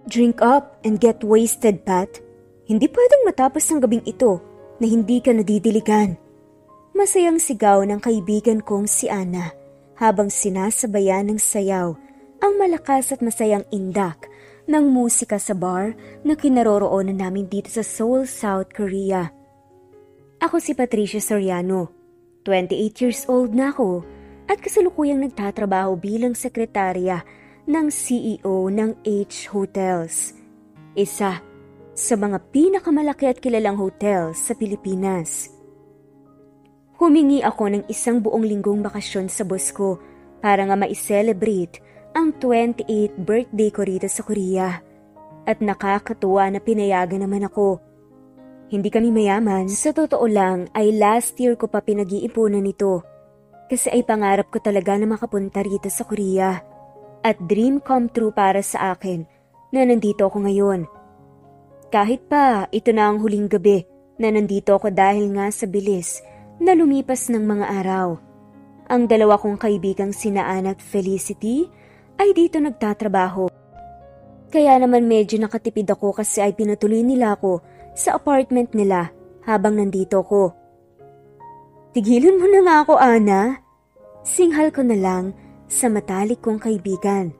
Drink up and get wasted, Pat. Hindi pwedeng matapos ang gabing ito na hindi ka nadidiligan. Masayang sigaw ng kaibigan kong si Ana habang sinasabayan ng sayaw ang malakas at masayang indak ng musika sa bar na kinaroroonan namin dito sa Seoul, South Korea. Ako si Patricia Soriano. 28 years old na ako at kasalukuyang nagtatrabaho bilang sekretarya ng CEO ng H Hotels. Isa sa mga pinakamalaki at kilalang hotel sa Pilipinas. Humingi ako ng isang buong linggong bakasyon sa boss ko para nga ma-celebrate ang 28th birthday ko rito sa Korea. At nakakatuwa na pinayagan naman ako. Hindi kami mayaman, sa totoo lang ay last year ko pa pinag-iipunan nito. Kasi ay pangarap ko talaga na makapunta rito sa Korea. At dream come true para sa akin na nandito ako ngayon. Kahit pa ito na ang huling gabi na nandito ako dahil nga sa bilis na lumipas ng mga araw. Ang dalawa kong kaibigang sina Ana at Felicity ay dito nagtatrabaho. Kaya naman medyo nakatipid ako kasi ay pinatuloy nila ako sa apartment nila habang nandito ko. Tigilan mo na nga ako, Ana. Singhal ko na lang sa matalik kong kaibigan.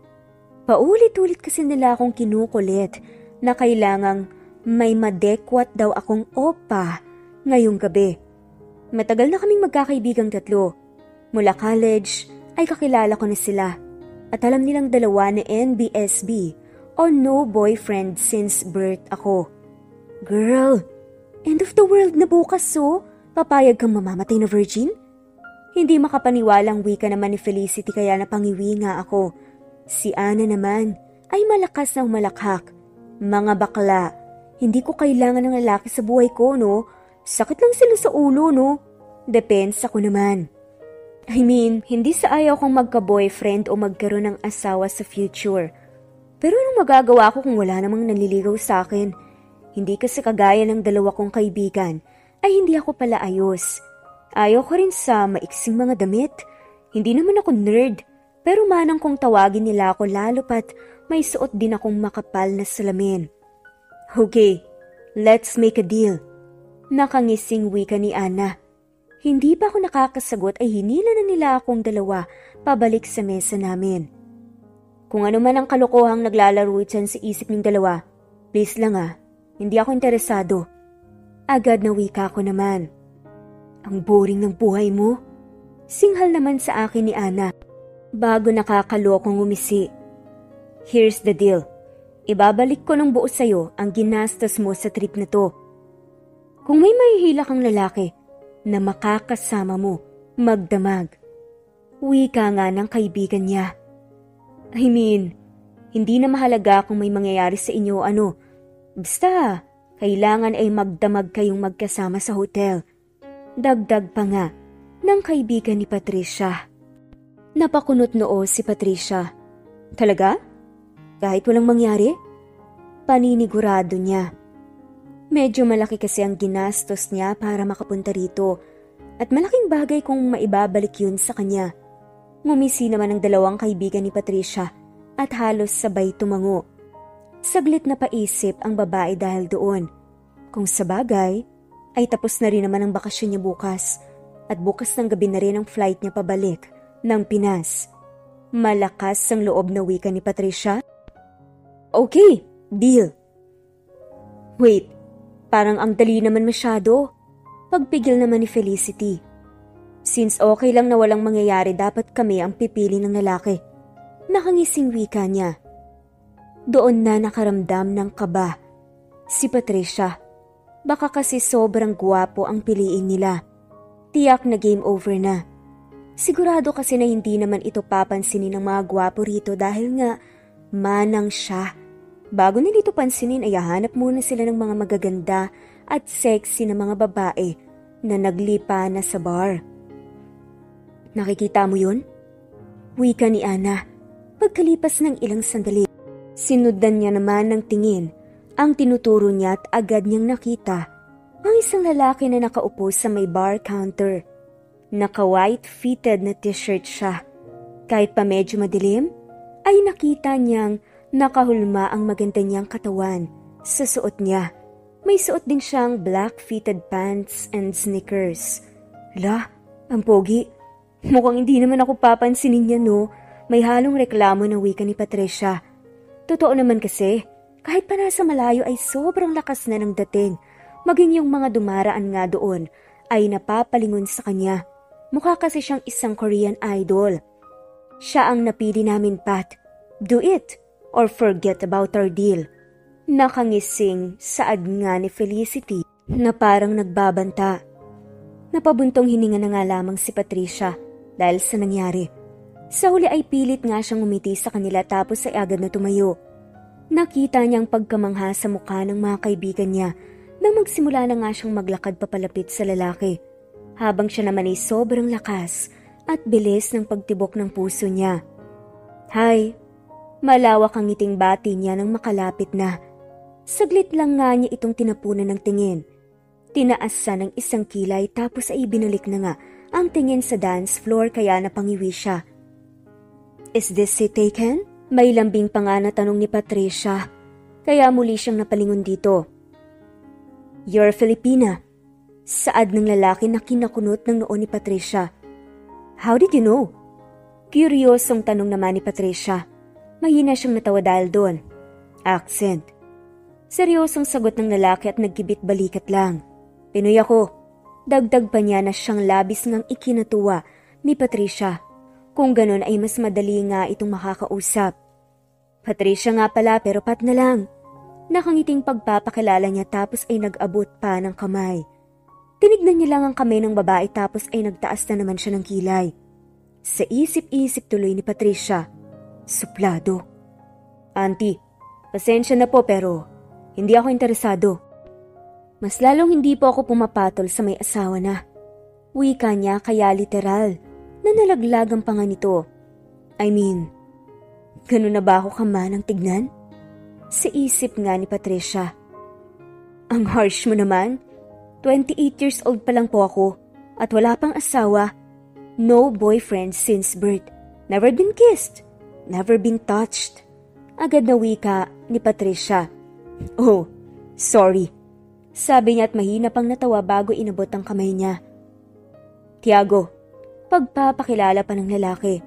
Paulit-ulit kasi nila akong kinukulit na kailangang may madekwat daw akong opa ngayong gabi. Matagal na kaming magkakaibigang tatlo. Mula college ay kakilala ko na sila at alam nilang dalawa na NBSB o no boyfriend since birth ako. Girl, end of the world na bukas so? Papayag kang mamamatay na virgin? Hindi makapaniwalang wika naman ni Felicity kaya napangiwi nga ako. Si Ana naman ay malakas na humalakhak. Mga bakla, hindi ko kailangan ng lalaki sa buhay ko, no? Sakit lang sila sa ulo, no? Depensa ko naman. I mean, hindi sa ayaw kong magka-boyfriend o magkaroon ng asawa sa future. Pero anong magagawa ko kung wala namang nanliligaw sa akin? Hindi kasi kagaya ng dalawa kong kaibigan, ay hindi ako pala ayos. Ayaw ko rin sa maiksing mga damit. Hindi naman ako nerd, pero manang kong tawagin nila ako lalo pat may suot din akong makapal na salamin. Okay, let's make a deal. Nakangising wika ni Ana. Hindi pa ako nakakasagot ay hinila na nila akong dalawa pabalik sa mesa namin. Kung ano man ang kalokohang naglalaro dyan sa isip ng dalawa, please lang hindi ako interesado. Agad na wika ko naman. Ang boring ng buhay mo. Singhal naman sa akin ni Ana bago nakakalokong umisi. Here's the deal. Ibabalik ko ng buo sa'yo ang ginastos mo sa trip na to. Kung may mahihila kang lalaki na makakasama mo, magdamag. Wika nga ng kaibigan niya. I mean, hindi na mahalaga kung may mangyayari sa inyo Basta, kailangan ay magdamag kayong magkasama sa hotel. Dagdag pa nga ng kaibigan ni Patricia. Napakunot noo si Patricia. Talaga? Kahit walang mangyari? Paninigurado niya. Medyo malaki kasi ang ginastos niya para makapunta rito at malaking bagay kung maibabalik yun sa kanya. Ngumisi naman ang dalawang kaibigan ni Patricia at halos sabay tumango. Saglit na paisip ang babae dahil doon. Kung sa bagay, ay tapos na rin naman ang bakasyon niya bukas at bukas ng gabi na rin ang flight niya pabalik ng Pinas. Malakas ang loob na wika ni Patricia. Okay, deal. Wait, parang ang dali naman masyado. Pagpigil naman ni Felicity. Since okay lang na walang mangyayari, dapat kami ang pipili ng lalaki. Nakangising wika niya. Doon na nakaramdam ng kaba si Patricia. Baka kasi sobrang gwapo ang piliin nila. Tiyak na game over na. Sigurado kasi na hindi naman ito papansinin ng mga gwapo rito dahil nga manang siya. Bago nila ito pansinin ay hahanap muna sila ng mga magaganda at sexy na mga babae na naglipa na sa bar. Nakikita mo yun? Wika ni Ana. Pagkalipas ng ilang sandali, sinundan niya naman ng tingin ang tinuturo niya at agad niyang nakita ang isang lalaki na nakaupo sa may bar counter. Naka-white fitted na t-shirt siya. Kahit pa medyo madilim, ay nakita niyang Nakahulma ang maganda niyang katawan sa suot niya. May suot din siyang black fitted pants and sneakers. La, ang pogi. Mukhang hindi naman ako papansinin niya, no? May halong reklamo ng wika ni Patricia. Totoo naman kasi, kahit pa nasa malayo ay sobrang lakas na ng dating. Maging yung mga dumaraan nga doon ay napapalingon sa kanya. Mukha kasi siyang isang Korean idol. Siya ang napili namin, Pat. Do it or forget about our deal. Nakangising saad nga ni Felicity na parang nagbabanta. Napabuntong hininga na nga lamang si Patricia dahil sa nangyari. Sa huli ay pilit nga siyang umiti sa kanila tapos ay agad na tumayo. Nakita niyang pagkamangha sa mukha ng mga kaibigan niya nang magsimula na nga siyang maglakad papalapit sa lalaki. Habang siya naman ay sobrang lakas at bilis ng pagtibok ng puso niya. Hi! Malawak ang ngiting bati niya nang makalapit na. Saglit lang nga niya itong tinapunan ng tingin. Tinaasan ng isang kilay tapos ay binalik na nga ang tingin sa dance floor kaya napangiwi siya. Is this seat taken? May lambing pa nga na tanong ni Patricia, kaya muli siyang napalingon dito. You're Filipina. Saad ng lalaki na kinakunot ng noon ni Patricia. How did you know? Kuryosong tanong naman ni Patricia. Mahina siyang natawa dahil doon. Accent. Seryosong sagot ng lalaki at nagkibit balikat lang. Pinoy ako. Dagdag pa niya na siyang labis ngang ikinatuwa ni Patricia. Kung ganon ay mas madali nga itong makakausap. Patricia nga pala pero Pat na lang. Nakangiting pagpapakilala niya tapos ay nag-abot pa ng kamay. Tinignan niya lang ang kamay ng babae tapos ay nagtaas na naman siya ng kilay. Sa isip-isip tuloy ni Patricia. Suplado. Auntie, pasensya na po pero hindi ako interesado. Mas lalong hindi po ako pumapatol sa may asawa na. Wika niya kaya literal na nalaglag ang panga nito. I mean, ganun na ba ako kamanang tignan? Sa isip nga ni Patricia. Ang harsh mo naman. 28 years old pa lang po ako at wala pang asawa. No boyfriend since birth. Never been kissed. Never been touched. Agad na wika ni Patricia. Oh, sorry. Sabi niya at mahina pang natawa bago inabot ang kamay niya. Tiago, pagpapakilala pa ng lalaki.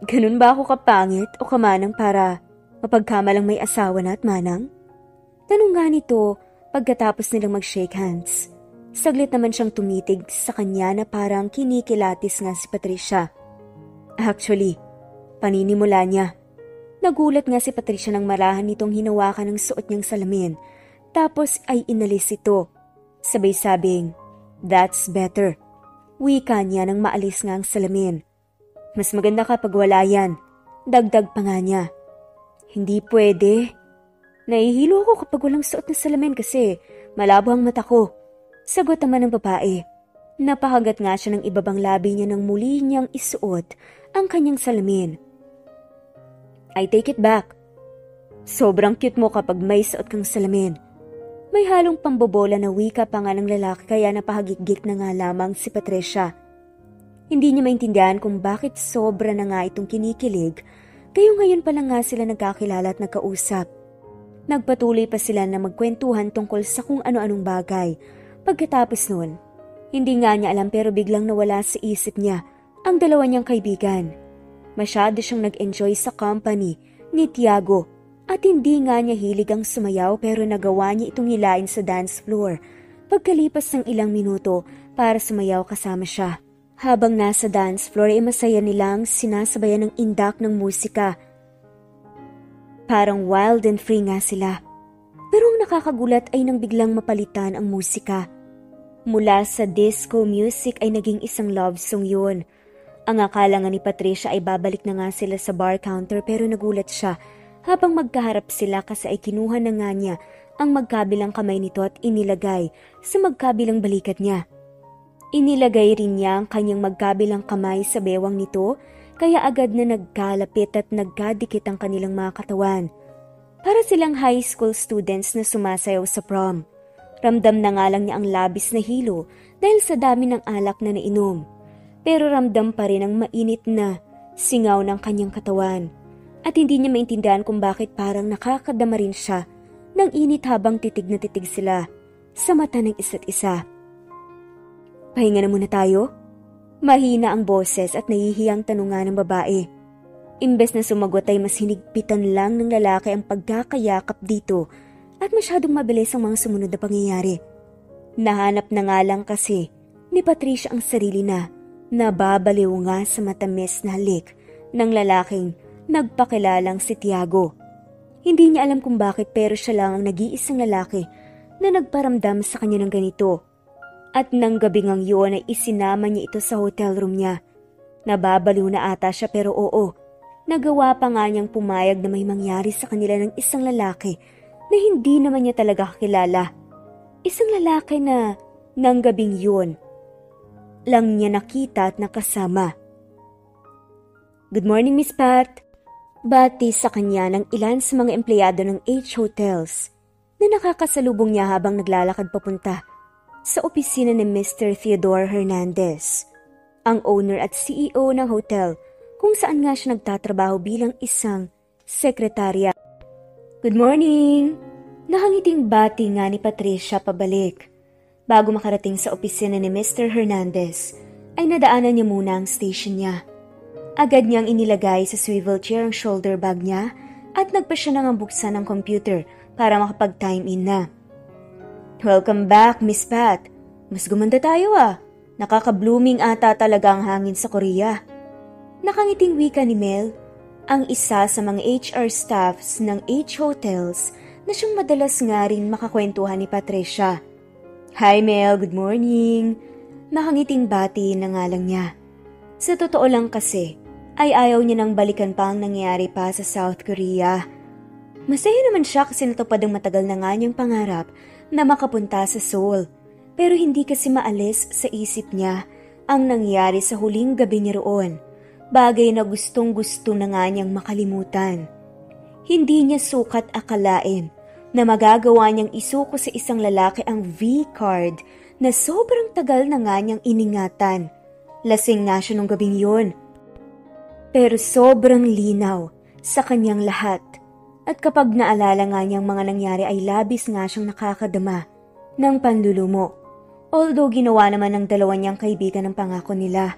Ganun ba ako kapangit o kamanang para mapagkamalang may asawa na at manang? Tanong nga nito pagkatapos nilang mag-shake hands. Saglit naman siyang tumitig sa kanya na parang kinikilatis nga si Patricia. Actually, paninimula niya. Nagulat nga si Patricia nang marahan nitong hinawakan ng suot niyang salamin. Tapos ay inalis ito. Sabay sabing, that's better. Wika niya nang maalis nga ang salamin. Mas maganda kapag wala yan. Dagdag pa nga niya. Hindi pwede. Nahihilo ako kapag walang suot na salamin kasi malabo ang mata ko. Sagot naman ng babae. Napahagat nga siya ng ibabang labi niya nang muli niyang isuot ang kanyang salamin. I take it back. Sobrang cute mo kapag may suot kang salamin. May halong pambobola na wika pa nga ng lalaki kaya napahagigik na nga lamang si Patricia. Hindi niya maintindihan kung bakit sobra na nga itong kinikilig, kayo ngayon pa lang nga sila nagkakilala at nagkausap. Nagpatuloy pa sila na magkwentuhan tungkol sa kung ano-anong bagay. Pagkatapos nun, hindi nga niya alam pero biglang nawala sa isip niya ang dalawa niyang kaibigan. Masyado siyang nag-enjoy sa company ni Tiago at hindi nga niya hilig ang sumayaw pero nagawa niya itong hilain sa dance floor pagkalipas ng ilang minuto para sumayaw kasama siya. Habang nasa dance floor ay masaya nilang sinasabayan ng indak ng musika. Parang wild and free nga sila. Pero ang nakakagulat ay nang biglang mapalitan ang musika. Mula sa disco music ay naging isang love song yun. Ang akala nga ni Patricia ay babalik na nga sila sa bar counter pero nagulat siya habang magkaharap sila kasi ay kinuha na nga niya ang magkabilang kamay nito at inilagay sa magkabilang balikat niya. Inilagay rin niya ang kanyang magkabilang kamay sa bewang nito kaya agad na nagkalapit at nagkadikit ang kanilang mga katawan. Para silang high school students na sumasayaw sa prom. Ramdam na nga lang niya ang labis na hilo dahil sa dami ng alak na nainom. Pero ramdam pa rin ang mainit na singaw ng kanyang katawan. at hindi niya maintindihan kung bakit parang nakakadama rin siya ng init habang titig na titig sila sa mata ng isa't isa. Pahinga na muna tayo? Mahina ang boses at nahihiyang tanungan ng babae. Imbes na sumagot ay mas hinigpitan lang ng lalaki ang pagkakayakap dito at masyadong mabilis ang mga sumunod na pangyayari. Nahanap na nga lang kasi ni Patricia ang sarili na nababaliw nga sa matamis na halik ng lalaking nagpakilalang si Tiago. Hindi niya alam kung bakit pero siya lang ang nag-iisang lalaki na nagparamdam sa kanya ng ganito. At nang gabing ang yun ay isinama niya ito sa hotel room niya. Nababaliw na ata siya pero oo, nagawa pa nga niyang pumayag na may mangyari sa kanila ng isang lalaki na hindi naman niya talaga kakilala. Isang lalaki na nang gabing yun lang niya nakita at nakasama. Good morning, Miss Pat. Bati sa kanya ng ilan sa mga empleyado ng H Hotels na nakakasalubong niya habang naglalakad papunta sa opisina ni Mr. Theodore Hernandez, ang owner at CEO ng hotel kung saan nga siya nagtatrabaho bilang isang sekretarya. Good morning! Nakangiting bati nga ni Patricia pabalik. Bago makarating sa opisina ni Mr. Hernandez, ay nadaanan niya muna ang station niya. Agad niyang inilagay sa swivel chair ang shoulder bag niya at nagpa siya nang buksan ang computer para makapag-time in na. Welcome back, Miss Pat. Mas gumanda tayo ah. Nakaka-blooming ata talaga ang hangin sa Korea. Nakangiting wika ni Mel, ang isa sa mga HR staffs ng H Hotels na siyang madalas nga rin makakwentuhan ni Patricia. Hi Mel, good morning. Nakangiting bati na nga lang niya. Sa totoo lang kasi, ay ayaw niya nang balikan pa ang nangyari pa sa South Korea. Masaya naman siya kasi natupad ang matagal na nga niyang pangarap na makapunta sa Seoul. Pero hindi kasi maalis sa isip niya ang nangyari sa huling gabi niya roon. Bagay na gustong-gusto na nga niyang makalimutan. Hindi niya sukat akalain na magagawa niyang isuko sa isang lalaki ang V-card na sobrang tagal na nga niyang iningatan. Lasing nga siya nung gabing yun. Pero sobrang linaw sa kanyang lahat. At kapag naalala nga niyang mga nangyari ay labis nga siyang nakakadama ng panlulumo. Although ginawa naman ng dalawa niyang kaibigan ang pangako nila,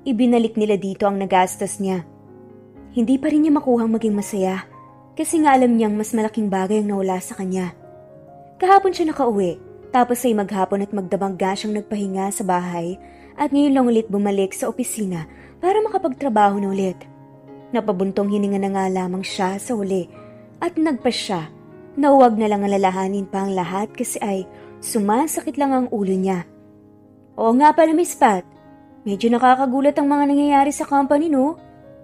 ibinalik nila dito ang nagastos niya. Hindi pa rin niya makuhang maging masaya kasi nga alam niyang mas malaking bagay ang nawala sa kanya. Kahapon siya nakauwi tapos ay maghapon at magdamagga siyang nagpahinga sa bahay at ngayon lang ulit bumalik sa opisina para makapagtrabaho na ulit. Napabuntong hininga na nga lamang siya sa uli at nagpa siya na huwag na lang alalahanin pa ang lahat kasi ay sumasakit lang ang ulo niya. Oo nga pala Miss Pat, medyo nakakagulat ang mga nangyayari sa company no?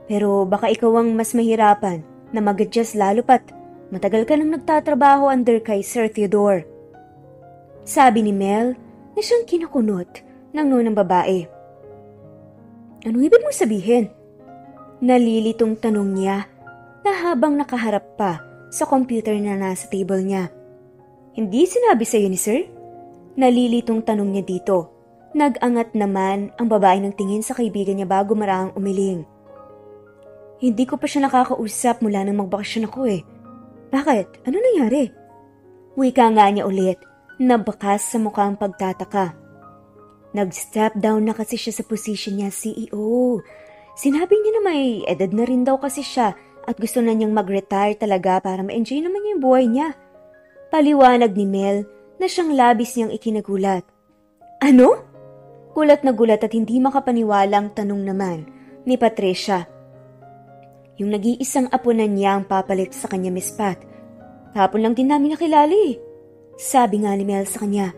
Pero baka ikaw ang mas mahirapan na mag-adjust lalo pat matagal ka nang nagtatrabaho under kay Sir Theodore. Sabi ni Mel na siyang kinakunot ng nunang babae. Ano ibig mong sabihin? Nalilitong tanong niya na habang nakaharap pa sa computer na nasa table niya. Hindi sinabi sa iyo ni Sir? Nalilitong tanong niya dito. Nag-angat naman ang babae ng tingin sa kaibigan niya bago maraang umiling. Hindi ko pa siya nakakausap mula nang magbakasyon ako eh. Bakit? Ano nangyari? Wika nga niya ulit, nabakas sa mukhang pagtataka. Nag-step down na kasi siya sa position niya CEO. Sinabi niya na may edad na rin daw kasi siya at gusto na niyang mag-retire talaga para ma-enjoy naman niya yung buhay niya. Paliwanag ni Mel na siyang labis niyang ikinagulat. Ano? Gulat na gulat at hindi makapaniwalang tanong naman ni Patricia. Yung nag-iisang apo na niya ang papalit sa kanya, Miss Pat. Kahapon lang din namin nakilala eh. Sabi nga ni Mel sa kanya.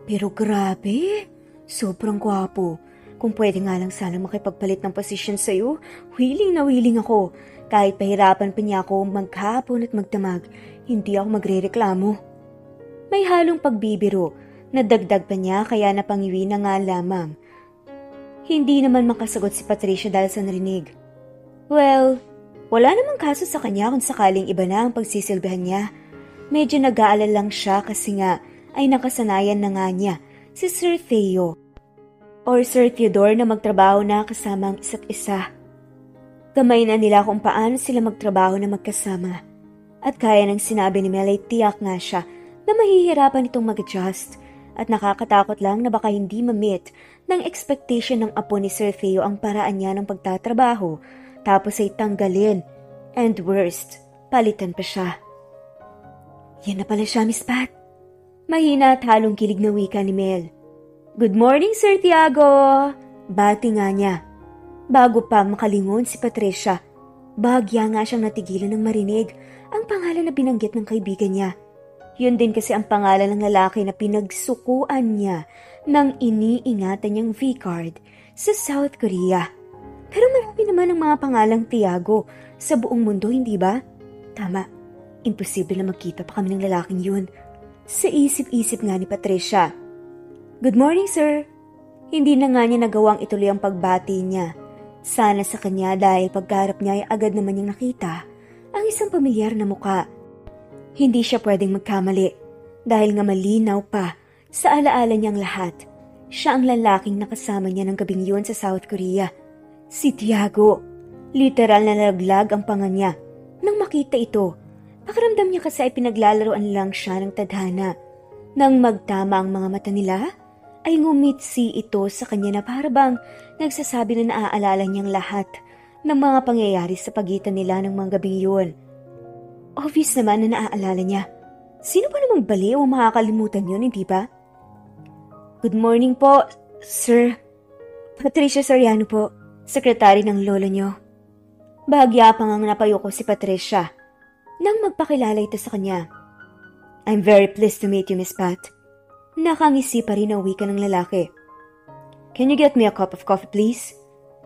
Pero grabe, sobrang gwapo. Kung pwede nga lang sana makipagpalit ng position sa'yo, willing na willing ako. Kahit pahirapan pa niya ako maghapon at magdamag, hindi ako magrereklamo. May halong pagbibiro, nadagdag pa niya kaya napangiwi na nga lamang. Hindi naman makasagot si Patricia dahil sa narinig. Well, wala namang kaso sa kanya kung sakaling iba na ang pagsisilbihan niya. Medyo nag-aalala lang siya kasi nga ay nakasanayan na nga niya si Sir Theo or Sir Theodore na magtrabaho na kasama ang isa't isa. Kamay na nila kung paano sila magtrabaho na magkasama. At kaya ng sinabi ni Mel ay tiyak nga siya na mahihirapan itong mag-adjust at nakakatakot lang na baka hindi ma-meet ng expectation ng apo ni Sir Theo ang paraan niya ng pagtatrabaho tapos ay tanggalin. And worst, palitan pa siya. Yan na pala siya, Miss Pat. Mahina at halong kilig na wika ni Mel. Good morning, Sir Tiago! Bati nga niya. Bago pa makalingon si Patricia, bahagya nga siyang natigilan ng marinig ang pangalan na binanggit ng kaibigan niya. Yun din kasi ang pangalan ng lalaki na pinagsukuan niya ng iniingatan niyang V-card sa South Korea. Pero marami naman ang mga pangalang Tiago sa buong mundo, hindi ba? Tama, imposible na magkita pa kami ng lalaking yun. Sa isip-isip nga ni Patricia. Good morning, sir. Hindi na nga niya nagawang ituloy ang pagbati niya. Sana sa kanya dahil pagkarap niya ay agad naman niyang nakita ang isang pamilyar na muka. Hindi siya pwedeng magkamali dahil nga malinaw pa sa alaala niyang lahat. Siya ang lalaking nakasama niya ng gabing yun sa South Korea. Si Tiago. Literal na nalaglag ang panga niya. Nang makita ito, pakiramdam niya kasi ay pinaglalaroan lang siya ng tadhana. Nang magtama ang mga mata nila, ay ngumitsi ito sa kanya na parabang nagsasabi na naaalala niyang lahat ng mga pangyayari sa pagitan nila ng mga gabing yun. Obvious naman na naaalala niya. Sino ba namang baliw ang makakalimutan yun, hindi ba? Good morning po, sir. Patricia Soriano po, sekretary ng lolo niyo. Bahagya pa ngang napayuko si Patricia nang magpakilala ito sa kanya. I'm very pleased to meet you, Miss Pat. Nakangisi pa rin ang wika ng lalaki. Can you get me a cup of coffee, please?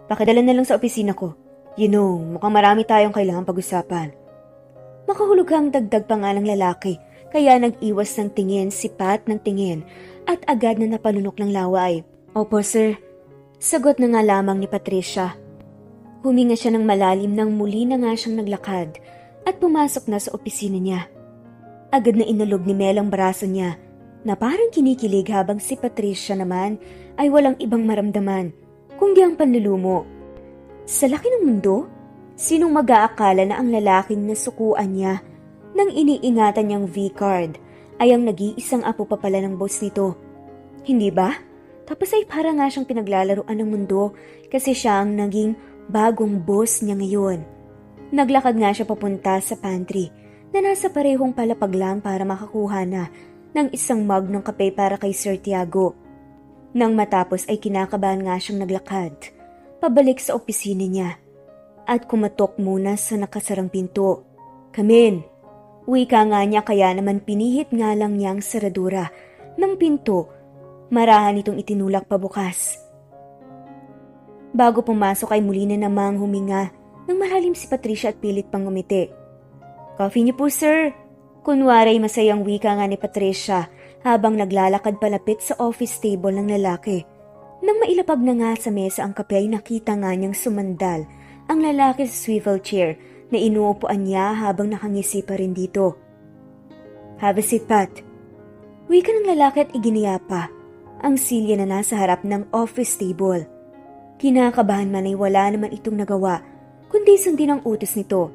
Pakidala na lang sa opisina ko. You know, mukhang marami tayong kailangang pag-usapan. Makahulugang dagdag pa nga ng lalaki, kaya nag-iwas ng tingin si Pat ng tingin at agad na napalunok ng laway. Opo, sir. Sagot na nga lamang ni Patricia. Huminga siya ng malalim nang muli na nga siyang naglakad at pumasok na sa opisina niya. Agad na inulog ni Mel ang braso niya na parang kinikilig habang si Patricia naman ay walang ibang maramdaman kundi ang panlulumo. Sa laki ng mundo, sinong mag-aakala na ang lalaking nasukuan niya nang iniingatan niyang V-card ay ang nag-iisang apo pa pala ng boss nito. Hindi ba? Tapos ay para nga siyang pinaglalaroan ng mundo kasi siya ang naging bagong boss niya ngayon. Naglakad nga siya papunta sa pantry na nasa parehong palapag lang para makakuha na ng isang mug ng kape para kay Sir Tiago. Nang matapos ay kinakabahan nga siyang naglakad, pabalik sa opisina niya at kumatok muna sa nakasarang pinto. Come in. Wika nga niya kaya naman pinihit nga lang niyang saradura ng pinto. Marahan itong itinulak pabukas. Bago pumasok ay muli na namang huminga nang malalim si Patricia at pilit pang ngumiti. Coffee niyo po, sir. Kunwaray masayang wika nga ni Patricia habang naglalakad palapit sa office table ng lalaki. Nang mailapag na nga sa mesa ang kape ay nakita nga niyang sumandal ang lalaki sa swivel chair na inuupuan niya habang nakangisi pa rin dito. Have a seat, Pat. Wika ng lalaki at iginiyapa ang silya na nasa harap ng office table. Kinakabahan man ay wala naman itong nagawa kundi sundin ang utos nito.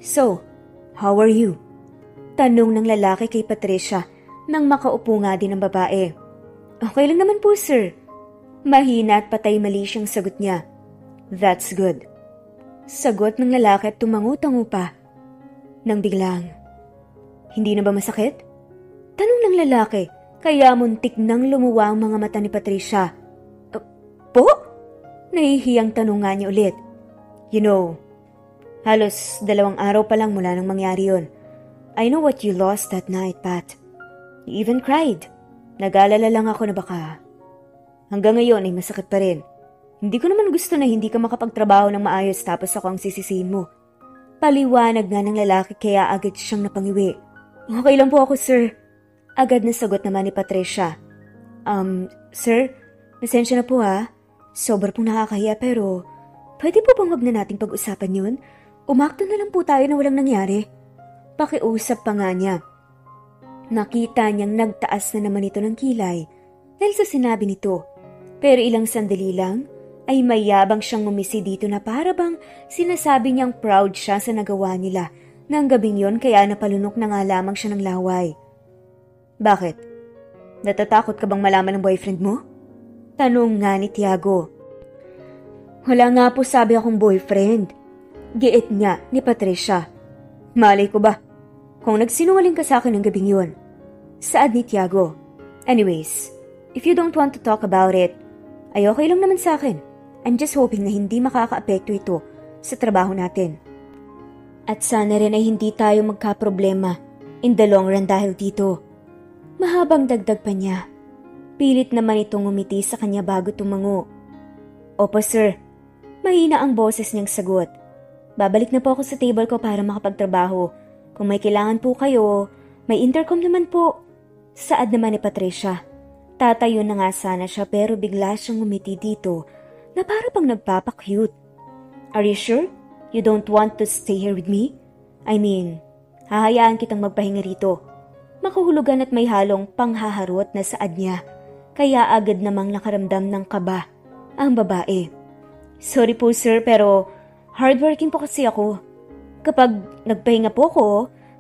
So, how are you? Tanong ng lalaki kay Patricia nang makaupo nga din ang babae. Okay lang naman po, sir. Mahina at patay mali siyang sagot niya. That's good. Sagot ng lalaki at tumangu-tangu pa. Nang biglang, hindi na ba masakit? Tanong ng lalaki, kaya muntik nang lumuwa ang mga mata ni Patricia. Po? Nahihiyang tanong nga niya ulit. You know, halos 2 araw pa lang mula nang mangyari yun. I know what you lost that night, Pat. You even cried. Nag-alala lang ako na baka hanggang ngayon ay masakit pa rin. Hindi ko naman gusto na hindi ka makapagtrabaho ng maayos tapos ako ang sisisihin mo. Paliwanag nga ng lalaki kaya agad siyang napangiwi. Okay lang po ako, sir. Agad na sagot naman ni Patricia. Sir, pasensya na po ha. Sobra pong nakakahiya pero pwede po bang wag na nating pag-usapan yun? Umakto na lang po tayo na walang nangyari. Pakiusap pa nga niya. Nakita niyang nagtaas na naman ito ng kilay dahil sa sinabi nito. Pero ilang sandali lang ay mayabang siyang ngumisi dito na para bang sinasabi niyang proud siya sa nagawa nila ng gabing yon kaya napalunok na nga lamang siya ng laway. Bakit? Natatakot ka bang malaman ng boyfriend mo? Tanong nga ni Tiago. Wala nga po sabi akong boyfriend. Giit nga ni Patricia. Malay ko ba? Kung nagsinungaling ka sa akin ng gabing yun. Saad ni Tiago. Anyways, if you don't want to talk about it, ay okay lang naman sa akin. I'm just hoping na hindi makakaapekto ito sa trabaho natin. At sana rin ay hindi tayo magkaproblema in the long run dahil dito. Mahabang dagdag pa niya. Pilit naman itong ngumiti sa kanya bago tumango. Opo sir, mahina ang boses niyang sagot. Babalik na po ako sa table ko para makapagtrabaho. Kung may kailangan po kayo, may intercom naman po. Saad naman ni Patricia. Tatayo na nga sana siya pero bigla siyang ngumiti dito na para pang nagpapakyut. Are you sure? You don't want to stay here with me? I mean, hahayaan kitang magpahinga rito. Makahulugan at may halong panghaharot na saad niya. Kaya agad namang nakaramdam ng kaba ang babae. Sorry po sir pero hardworking po kasi ako. Kapag nagpahinga po ako,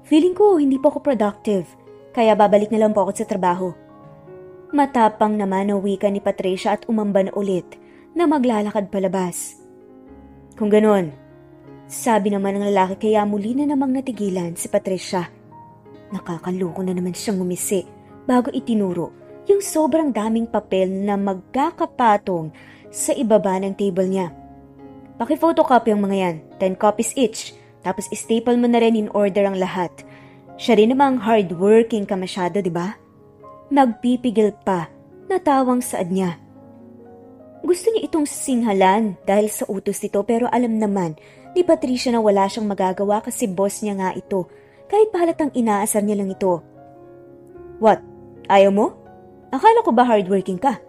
feeling ko hindi po ako productive. Kaya babalik na lang po ako sa trabaho. Matapang naman ang wika ni Patricia at umamba na ulit na maglalakad palabas. Kung ganon, sabi naman ng lalaki kaya muli na namang natigilan si Patricia. Nakakaloko na naman siyang ngumisi bago itinuro yung sobrang daming papel na magkakapatong sa ibaba ng table niya. Paki-photocopy ang mga yan, 10 copies each, tapos staple mo na rin in order ang lahat. Siya rin namang hardworking ka masyado, di ba? Nagpipigil pa, natawang saad niya. Gusto niya itong singhalan dahil sa utos nito pero alam naman ni Patricia na wala siyang magagawa kasi boss niya nga ito kahit pahalatang inaasar niya lang ito. What? Ayaw mo? Akala ko ba hardworking ka?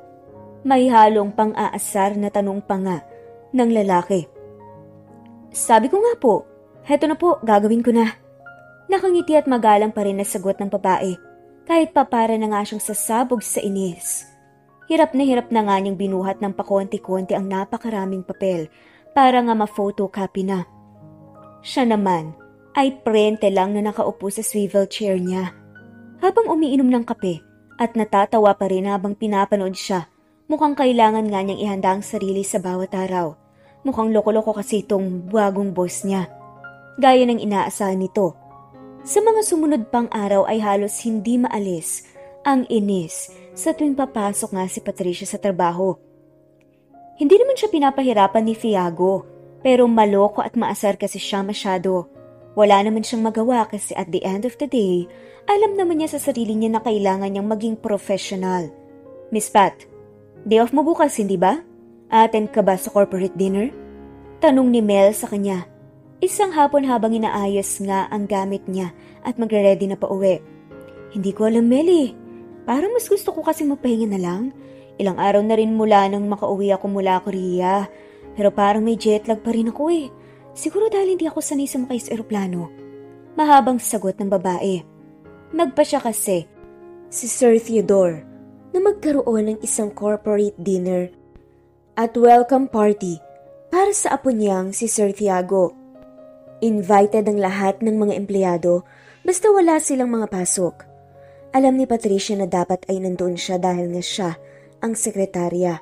May halong pang-aasar na tanong pa nga ng lalaki. Sabi ko nga po, heto na po, gagawin ko na. Nakangiti at magalang pa rin na sagot ng babae kahit papara na nga siyang sasabog sa inis. Hirap na nga niyang binuhat ng pakonti-konti ang napakaraming papel para nga ma-photocopy na. Siya naman ay prente lang na nakaupo sa swivel chair niya. Habang umiinom ng kape at natatawa pa rin habang pinapanood siya, mukhang kailangan nga niyang ihanda ang sarili sa bawat araw. Mukhang loko-loko kasi itong bagong boss niya. Gaya ng inaasahan nito. Sa mga sumunod pang araw ay halos hindi maalis ang inis sa tuwing papasok nga si Patricia sa trabaho. Hindi naman siya pinapahirapan ni Tiago, pero maloko at maasar kasi siya masyado. Wala naman siyang magawa kasi at the end of the day, alam naman niya sa sarili niya na kailangan niyang maging professional. Miss Pat, day off mo bukas, hindi ba? Attend ka ba sa corporate dinner? Tanong ni Mel sa kanya. Isang hapon habang inaayos nga ang gamit niya at magre-ready na pa uwi. Hindi ko alam, Mel. Parang mas gusto ko kasi magpahinga na lang. Ilang araw na rin mula nang makauwi ako mula Korea. Pero parang may jet lag pa rin ako eh. Siguro dahil hindi ako sanay sumakay sa eroplano. Mahabang sagot ng babae. Nagpa siya kasi si Sir Theodore na magkaroon ng isang corporate dinner at welcome party para sa apo niyang si Sir Tiago. Invited ang lahat ng mga empleyado basta wala silang mga pasok. Alam ni Patricia na dapat ay nandoon siya dahil nga siya ang sekretarya.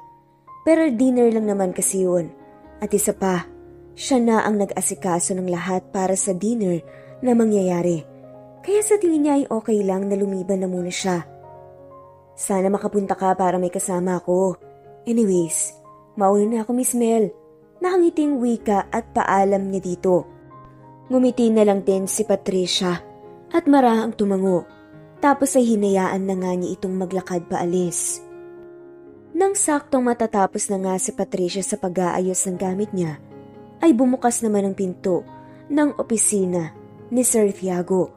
Pero dinner lang naman kasi yun. At isa pa, siya na ang nag-asikaso ng lahat para sa dinner na mangyayari. Kaya sa tingin niya ay okay lang na lumiban na muna siya. Sana makapunta ka para may kasama ako. Anyways, mauna na ako, Miss Mel. Nakangiting wika at paalam niya dito. Ngumiti na lang din si Patricia at marahang tumango. Tapos ay hinayaan na nga niya itong maglakad paalis. Nang saktong matatapos na nga si Patricia sa pag-aayos ng gamit niya, ay bumukas naman ang pinto ng opisina ni Sir Tiago.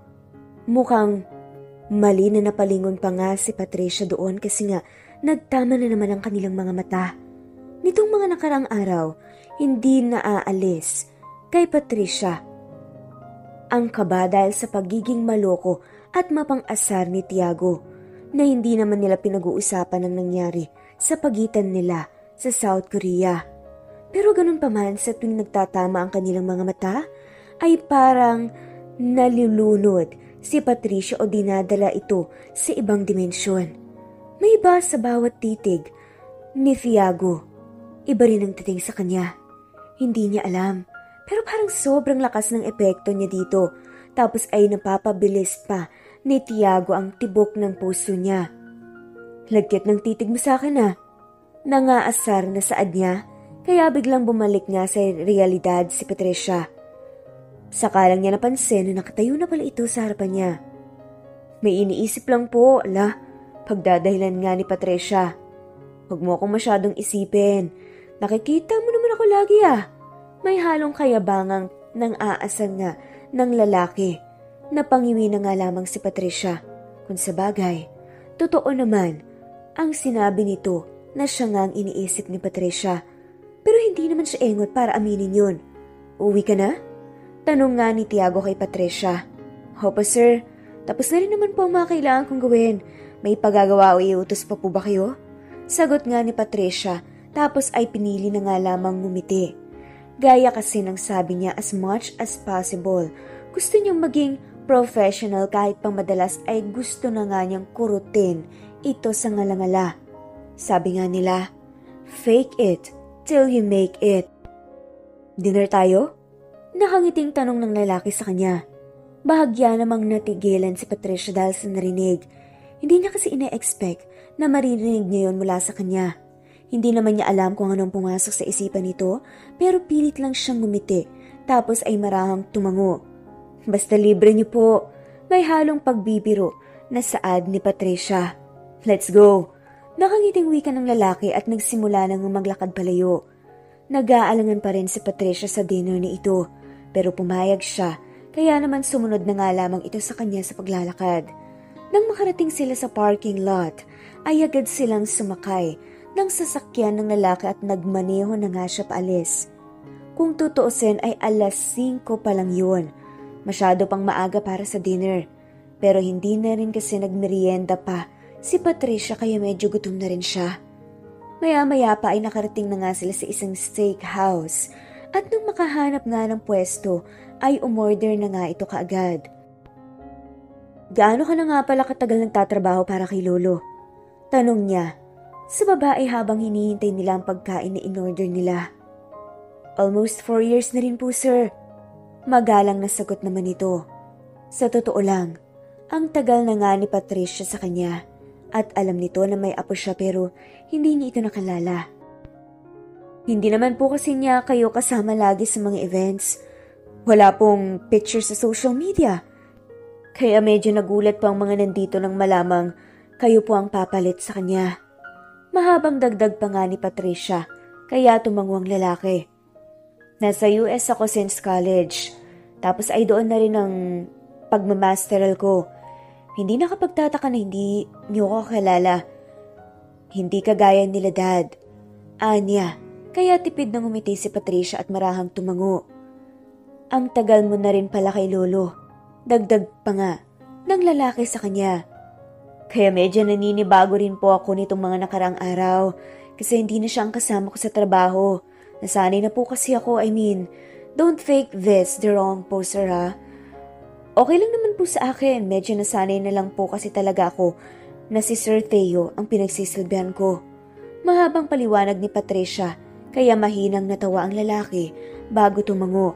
Mukhang mali na napalingon pa nga si Patricia doon kasi nga nagtama na naman ang kanilang mga mata. Nitong mga nakarang araw, hindi naaalis kay Patricia ang kaba dahil sa pagiging maloko at mapang-asar ni Tiago na hindi naman nila pinag-uusapan ang nangyari sa pagitan nila sa South Korea. Pero ganun pa man sa tuwing nagtatama ang kanilang mga mata, ay parang nalulunod si Patricia o dinadala ito sa ibang dimensyon. May iba sa bawat titig ni Tiago. Iba rin ang titig sa kanya. Hindi niya alam, pero parang sobrang lakas ng epekto niya dito. Tapos ay napapabilis pa ni Tiago ang tibok ng puso niya. Lagkit ng titig mo sa akin ah. Nangaasar na saad niya, kaya biglang bumalik nga sa realidad si Patricia. Saka lang niya napansin na nakatayo na pala ito sa harapan niya. May iniisip lang po, pagdadahilan nga ni Patricia. Huwag mo akong masyadong isipin. Nakikita mo naman ako lagi ah. May halong kayabangang nang aasar nga ng lalaki. Napangiwi na nga lamang si Patricia. Kung sa bagay, totoo naman ang sinabi nito na siya nga ang iniisip ni Patricia. Pero hindi naman siya engot para aminin yun. Uwi ka na? Tanong nga ni Tiago kay Patricia. Opo sir, tapos na rin naman po ang mga kailangan kong gawin. May pagagawa o iutos pa po ba kayo? Sagot nga ni Patricia, tapos ay pinili na nga lamang ngumiti. Gaya kasi ng sabi niya, as much as possible, gusto niyang maging professional kahit pang madalas ay gusto na nga niyang kurutin ito sa ngalangala. Sabi nga nila, fake it till you make it. Dinner tayo? Nakangiting tanong ng lalaki sa kanya. Bahagya namang natigilan si Patricia dahil sa narinig. Hindi niya kasi ine-expect na maririnig niya yun mula sa kanya. Hindi naman niya alam kung anong pumasok sa isipan nito, pero pilit lang siyang ngumiti, tapos ay marahang tumango. Basta libre niyo po, may halong pagbibiro na saad ni Patricia. Let's go! Nakangiting wika ng lalaki at nagsimula nang maglakad palayo. Nag-aalangan pa rin si Patricia sa dinner ni ito, pero pumayag siya, kaya naman sumunod na nga lamang ito sa kanya sa paglalakad. Nang makarating sila sa parking lot, ay agad silang sumakay ng sasakyan ng lalaki at nagmaneho na nga siya paalis. Kung tutuusin ay alas 5 pa lang yun. Masyado pang maaga para sa dinner, pero hindi na rin kasi nagmerienda pa si Patricia kaya medyo gutom na rin siya. Maya-maya pa ay nakarating na nga sila sa isang steakhouse at nung makahanap nga ng pwesto ay umorder na nga ito kaagad. Gaano ka na nga pala katagal nagtatrabaho para kay Lolo? Tanong niya sa babae habang hinihintay nila ang pagkain na in-order nila. Almost 4 years na rin po sir. Magalang na sagot naman ito. Sa totoo lang, ang tagal na nga ni Patricia sa kanya at alam nito na may apo siya pero hindi niya ito nakalala. Hindi naman po kasi niya kayo kasama lagi sa mga events. Wala pong picture sa social media. Kaya medyo nagulat po ang mga nandito nang malamang kayo po ang papalit sa kanya. Mahabang dagdag pa nga ni Patricia, kaya tumango ang lalaki. Nasa US ako since college. Tapos ay doon na rin ang pagmamasteral ko. Hindi nakapagtataka na hindi niyo ko kilala. Hindi kagaya nila dad. Anya. Kaya tipid na ngumiti si Patricia at marahang tumango. Ang tagal mo na rin pala kay Lolo. Dagdag pa nga ng lalaki sa kanya. Kaya medyo naninibago rin po ako nitong mga nakaraang araw kasi hindi na siya ang kasama ko sa trabaho. Nasanay na po kasi ako, don't take this the wrong po sir ha. Okay lang naman po sa akin, medyo nasanay na lang po kasi talaga ako na si Sir Theo ang pinagsisilbihan ko. Mahabang paliwanag ni Patricia. Kaya mahinang natawa ang lalaki bago tumango.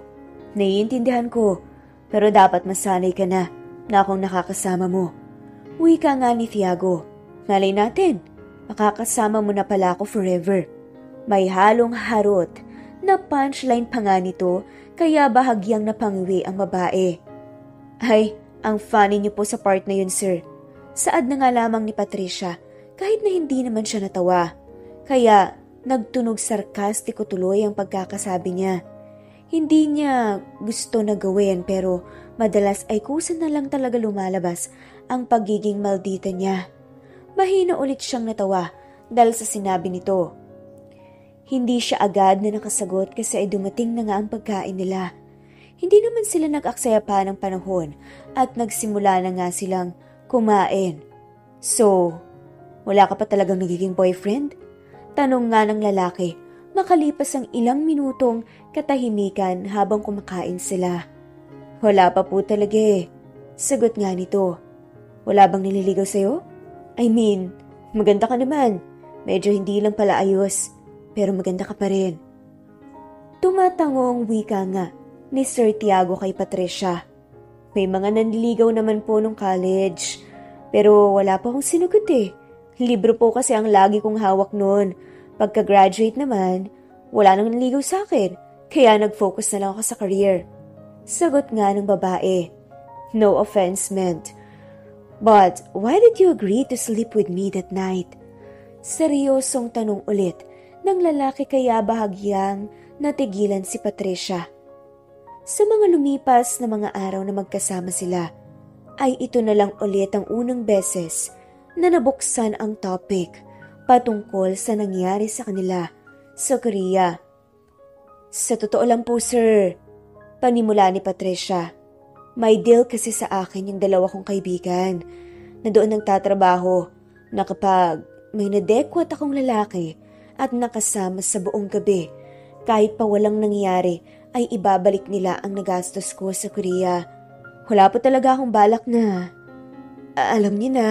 Naiintindihan ko, pero dapat masanay ka na akong nakakasama mo. Uwi ka nga ni Tiago. Malay natin, makakasama mo na pala ako forever. May halong harot na punchline pa nga nito kaya bahagyang napangiwi ang babae. Ay, ang funny niyo po sa part na yun sir. Saad na nga lamang ni Patricia kahit na hindi naman siya natawa. Kaya nagtunog sarkastiko tuloy ang pagkakasabi niya. Hindi niya gusto na gawin pero madalas ay kusa na lang talaga lumalabas ang pagiging maldita niya. Mahina ulit siyang natawa dahil sa sinabi nito. Hindi siya agad na nakasagot kasi ay dumating na nga ang pagkain nila. Hindi naman sila nag-aksaya pa ng panahon at nagsimula na nga silang kumain. So, wala ka pa talagang nagiging boyfriend? Tanong nga ng lalaki Makalipas ang ilang minutong katahimikan habang kumakain sila. Wala pa po talaga eh. Sagot nga nito. Wala bang nililigaw sa'yo? I mean, maganda ka naman. Medyo hindi lang pala ayos, pero maganda ka pa rin. Tumatangong wika nga ni Sir Tiago kay Patricia. May mga nanliligaw naman po nung college, pero wala pa akong sinugot eh. Libro po kasi ang lagi kong hawak noon. Pagka-graduate naman, wala nang nanligaw sa akin, kaya nag-focus na lang ako sa career. Sagot nga ng babae. No offense meant. But why did you agree to sleep with me that night? Seryosong tanong ulit ng lalaki kaya bahagyang natigilan si Patricia. Sa mga lumipas na mga araw na magkasama sila, ay ito na lang ulit ang unang beses na nabuksan ang topic patungkol sa nangyari sa kanila sa Korea. Sa totoo lang po sir, panimula ni Patricia. May deal kasi sa akin yung dalawa kong kaibigan na doon nagtatrabaho na kapag may nadekwat akong lalaki at nakasama sa buong gabi, kahit pa walang nangyari ay ibabalik nila ang nagastos ko sa Korea. Wala po talaga akong balak na, alam niyo na,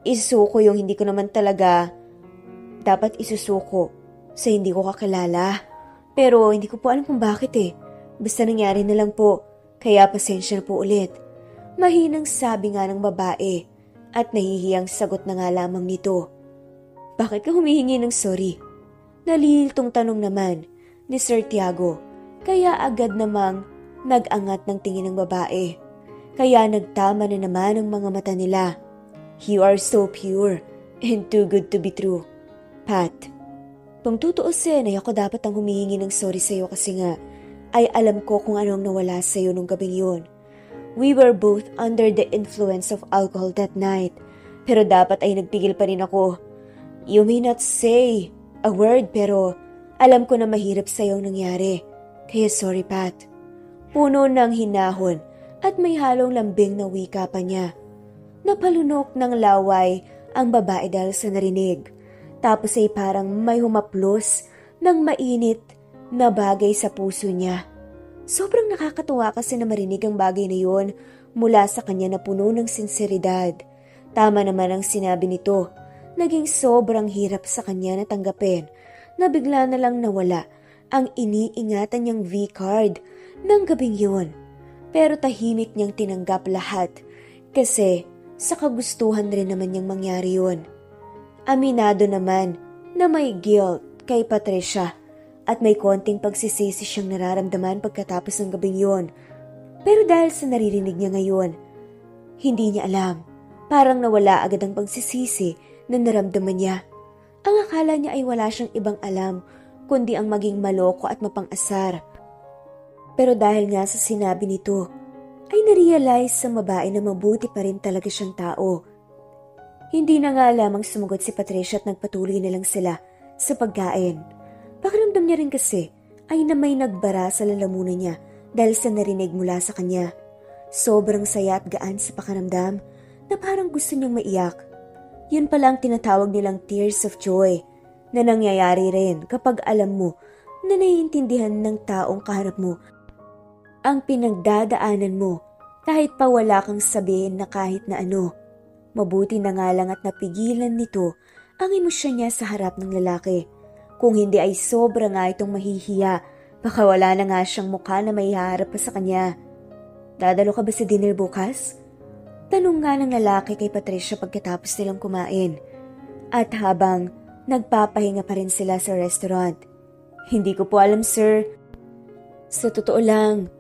isusuko yung hindi ko naman talaga dapat isusuko sa hindi ko kakilala. Pero hindi ko po alam kung bakit eh. Basta nangyari na lang po, kaya pasensya na po ulit. Mahinang sabi nga ng babae at nahihiyang sagot na nga lamang nito. Bakit ka humihingi ng sorry? Nalilitong tanong naman ni Sir Tiago, kaya agad namang nag-angat ng tingin ng babae. Kaya nagtama na naman ang mga mata nila. You are so pure and too good to be true. Pat, kung tutuusin ay ako dapat ang humihingi ng sorry sa'yo kasi nga ay alam ko kung anong nawala sa'yo nung gabing yun. We were both under the influence of alcohol that night, pero dapat ay nagpigil pa rin ako. You may not say a word pero alam ko na mahirap sa'yo ang nangyari. Kaya sorry Pat. Puno ng hinahon at may halong lambing na wika pa niya. Napalunok ng laway ang babae dahil sa narinig. Tapos ay parang may humaplos ng mainit na bagay sa puso niya. Sobrang nakakatuwa kasi na marinig ang bagay na yun mula sa kanya na puno ng sinseridad. Tama naman ang sinabi nito. Naging sobrang hirap sa kanya na tanggapin na bigla na lang nawala ang iniingatan niyang V-card ng gabing yun. Pero tahimik niyang tinanggap lahat kasi sa kagustuhan rin naman niyang mangyari yun. Aminado naman na may guilt kay Patricia at may konting pagsisisi siyang nararamdaman pagkatapos ng gabing yun. Pero dahil sa naririnig niya ngayon, hindi niya alam. Parang nawala agad ang pagsisisi na naramdaman niya. Ang akala niya ay wala siyang ibang alam kundi ang maging maloko at mapang-asar. Pero dahil nga sa sinabi nito, ay narealize sa babae na mabuti pa rin talaga siyang tao. Hindi na nga lamang sumagot si Patricia at nagpatuloy na lang sila sa pagkain. Pakiramdam niya rin kasi ay na may nagbara sa lalamunan niya dahil sa narinig mula sa kanya. Sobrang saya at gaan sa pakiramdam na parang gusto niyang maiyak. Yun palang tinatawag nilang tears of joy na nangyayari rin kapag alam mo na naiintindihan ng taong kaharap mo ang pinagdadaanan mo kahit pa wala kang sabihin na kahit na ano. Mabuti na nga lang at napigilan nito ang emosyon niya sa harap ng lalaki. Kung hindi ay sobra nga itong mahihiya, baka wala na nga siyang mukha na may haharap pa sa kanya. Dadalo ka ba sa dinner bukas? Tanong nga ng lalaki kay Patricia pagkatapos nilang kumain. At habang nagpapahinga pa rin sila sa restaurant. Hindi ko po alam sir. Sa totoo lang,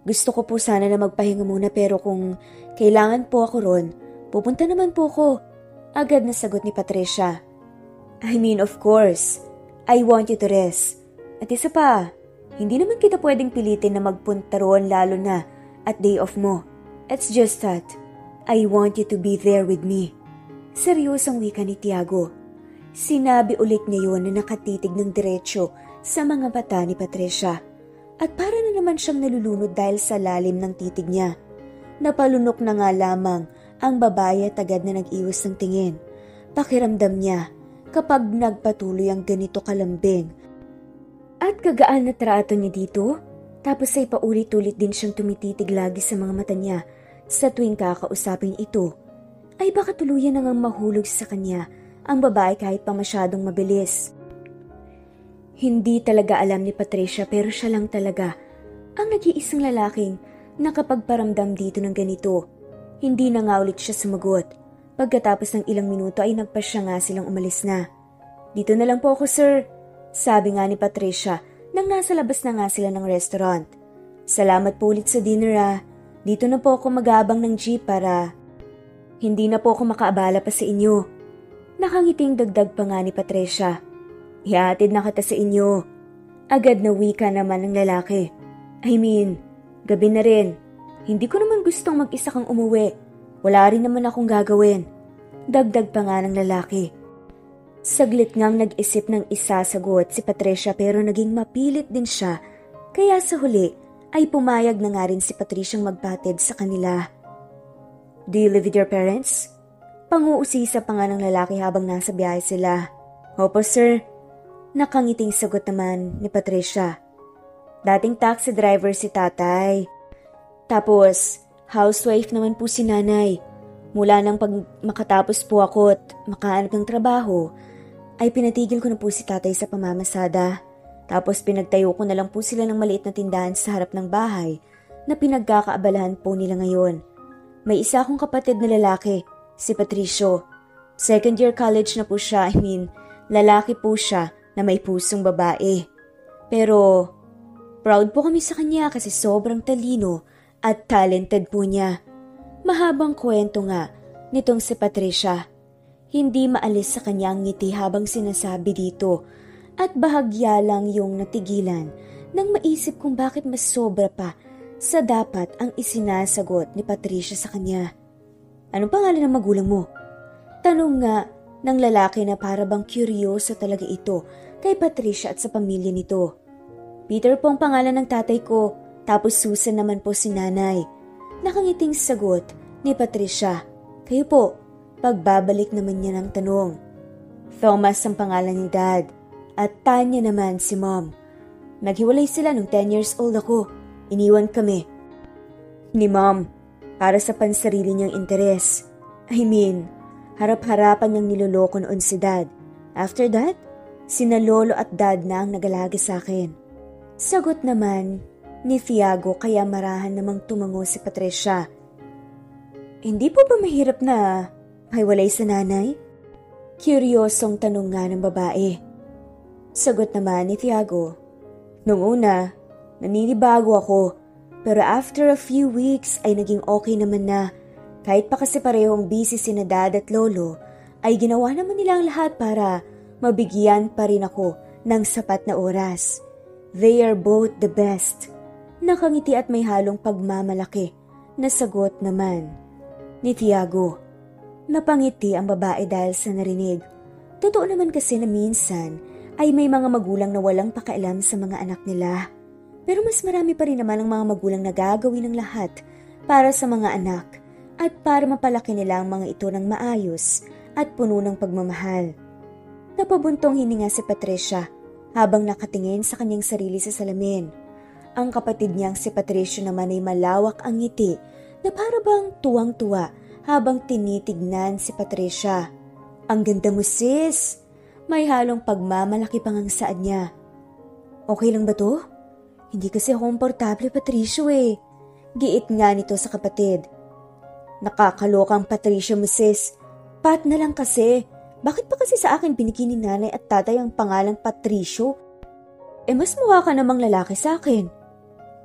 gusto ko po sana na magpahinga muna pero kung kailangan po ako ron, pupunta naman po ko. Agad na sagot ni Patricia. I mean of course, I want you to rest. At isa pa, hindi naman kita pwedeng pilitin na magpunta roon lalo na at day off mo. It's just that, I want you to be there with me. Seryosong wika ni Tiago. Sinabi ulit niya yun na nakatitig ng diretsyo sa mga mata ni Patricia. At para na naman siyang nalulunod dahil sa lalim ng titig niya. Napalunok na nga lamang ang babae at agad na nag-iwas ng tingin. Pakiramdam niya kapag nagpatuloy ang ganito kalambing At kagaan na trato niya dito, tapos ay paulit-ulit din siyang tumititig lagi sa mga mata niya sa tuwing kakausapin ito, ay baka tuluyan nang mahulog sa kanya ang babae kahit pa masyadong mabilis. Hindi talaga alam ni Patricia pero siya lang talaga ang nag-iisang lalaking nakapagparamdam dito ng ganito. Hindi na nga ulit siya sumagot. Pagkatapos ng ilang minuto ay nagpasya nga silang umalis na. "Dito na lang po ako, sir," sabi nga ni Patricia nang nasa labas na nga sila ng restaurant. "Salamat po ulit sa dinner ah. Dito na po ako mag-aabang ng jeep para hindi na po ako makaabala pa sa inyo." Nakangiting dagdag pa nga ni Patricia. "Ihatid na kita sa inyo." Agad na wika naman ng lalaki. "I mean, gabi na rin. Hindi ko naman gustong mag-isa kang umuwi. Wala rin naman akong gagawin." Dagdag pa nga ng lalaki. Saglit ngang nag-isip ng isasagot si Patricia pero naging mapilit din siya. Kaya sa huli ay pumayag na nga rin si Patriciang magpatid sa kanila. "Do you live with your parents?" Panguusisa pa nga ng lalaki habang nasa biyahe sila. "Opo, sir." Nakangiting sagot naman ni Patricia. "Dating taxi driver si tatay. Tapos, housewife naman po si nanay. Mula nang pag makatapos po ako at makahanap ng trabaho, ay pinatigil ko na po si tatay sa pamamasada. Tapos pinagtayo ko na lang po sila ng maliit na tindahan sa harap ng bahay na pinagkakaabalahan po nila ngayon. May isa akong kapatid na lalaki, si Patricio. Second year college na po siya, lalaki po siya na may pusong babae. Pero proud po kami sa kanya kasi sobrang talino at talented po niya." Mahabang kwento nga nitong si Patricia. Hindi maalis sa kanya ang ngiti habang sinasabi dito at bahagya lang yung natigilan nang maisip kung bakit mas sobra pa sa dapat ang isinasagot ni Patricia sa kanya. "Anong pangalan ng magulang mo?" Tanong nga ng lalaki na para bang kuryoso talaga ito kay Patricia at sa pamilya nito. "Peter po ang pangalan ng tatay ko, tapos Susan naman po si nanay." Nakangiting sagot ni Patricia. "Kayo po?" Pagbabalik naman niya ng tanong. "Thomas ang pangalan ni dad at Tanya naman si mom. Naghiwalay sila nung 10 years old ako. Iniwan kami ni mom para sa pansarili niyang interes. Harap-harapan niyang niloloko noon si dad. After that, sina lolo at dad na ang nag-alaga sa akin." Sagot naman ni Thiago kaya marahan namang tumango si Patricia. "Hindi po ba mahirap na hiwalay sa nanay?" Kuryosong tanong nga ng babae. Sagot naman ni Thiago. "Nung una, naninibago ako, pero after a few weeks ay naging okay naman na. Kahit pa kasi parehong busy sina dad at lolo, ay ginawa naman nila ang lahat para mabigyan pa rin ako ng sapat na oras. They are both the best." Nakangiti at may halong pagmamalaki na sagot naman ni Thiago. Napangiti ang babae dahil sa narinig. Totoo naman kasi na minsan ay may mga magulang na walang pakialam sa mga anak nila. Pero mas marami pa rin naman ang mga magulang na gagawin ng lahat para sa mga anak at para mapalaki nila ang mga ito ng maayos at puno ng pagmamahal. Napabuntong hininga si Patricia habang nakatingin sa kanyang sarili sa salamin. Ang kapatid niyang si Patricio naman ay malawak ang ngiti na para bang tuwang-tuwa habang tinitignan si Patricia. "Ang ganda mo, sis!" May halong pagmamalaki pang ang saad niya. "Okay lang ba to? Hindi kasi ako komportable, Patricio eh." Giit nga nito sa kapatid. "Nakakalokang Patricio mo, sis. Pat na lang kasi. Bakit pa kasi sa akin binigyan ni nanay at tatay ang pangalang Patricio? Mas mukha ka namang lalaki sa akin."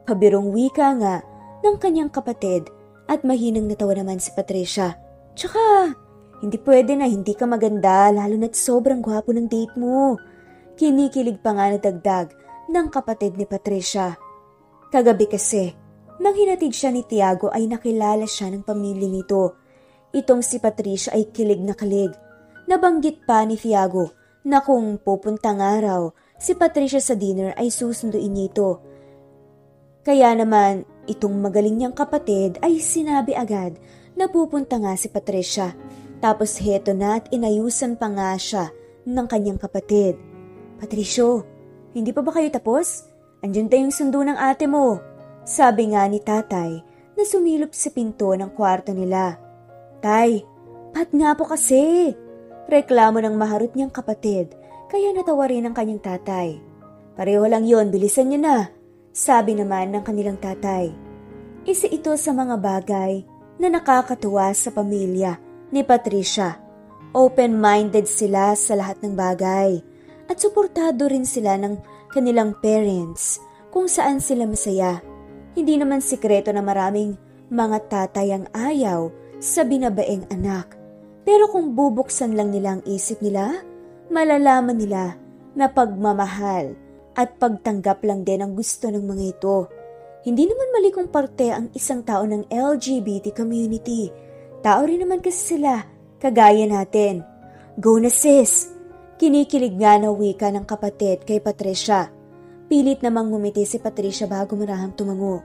Pabirong wika nga ng kanyang kapatid at mahinang natawa naman si Patricia. "Tsaka, hindi pwede na hindi ka maganda lalo na't sobrang gwapo ng date mo." Kinikilig pa nga na dagdag ng kapatid ni Patricia. Kagabi kasi, nang hinatid siya ni Thiago ay nakilala siya ng pamilya nito. Itong si Patricia ay kilig na kilig. Nabanggit pa ni Thiago na kung pupuntang araw si Patricia sa dinner ay susunduin niya ito. Kaya naman, itong magaling niyang kapatid ay sinabi agad na pupunta nga si Patricia. Tapos heto na at inayusan pa nga siya ng kanyang kapatid. "Patricio, hindi pa ba kayo tapos? Andyan tayong sundo ng ate mo. Sabi nga ni tatay na sumilop sa pinto ng kwarto nila. Tay, Pat nga po kasi. Reklamo ng maharot niyang kapatid kaya natawa rin ang kanyang tatay. Pareho lang yon, bilisan niyo na. Sabi naman ng kanilang tatay. Isa ito sa mga bagay na nakakatuwa sa pamilya ni Patricia. Open-minded sila sa lahat ng bagay at suportado rin sila ng kanilang parents kung saan sila masaya. Hindi naman sikreto na maraming mga tatay ang ayaw sa binabaeng anak. Pero kung bubuksan lang nila ang isip nila, malalaman nila na pagmamahal at pagtanggap lang din ang gusto ng mga ito. Hindi naman mali kung parte ang isang tao ng LGBT community. Tao rin naman kasi sila, kagaya natin. Go na sis! Kinikilig nga na wika ng kapatid kay Patricia. Pilit namang ngumiti si Patricia bago marahang tumango.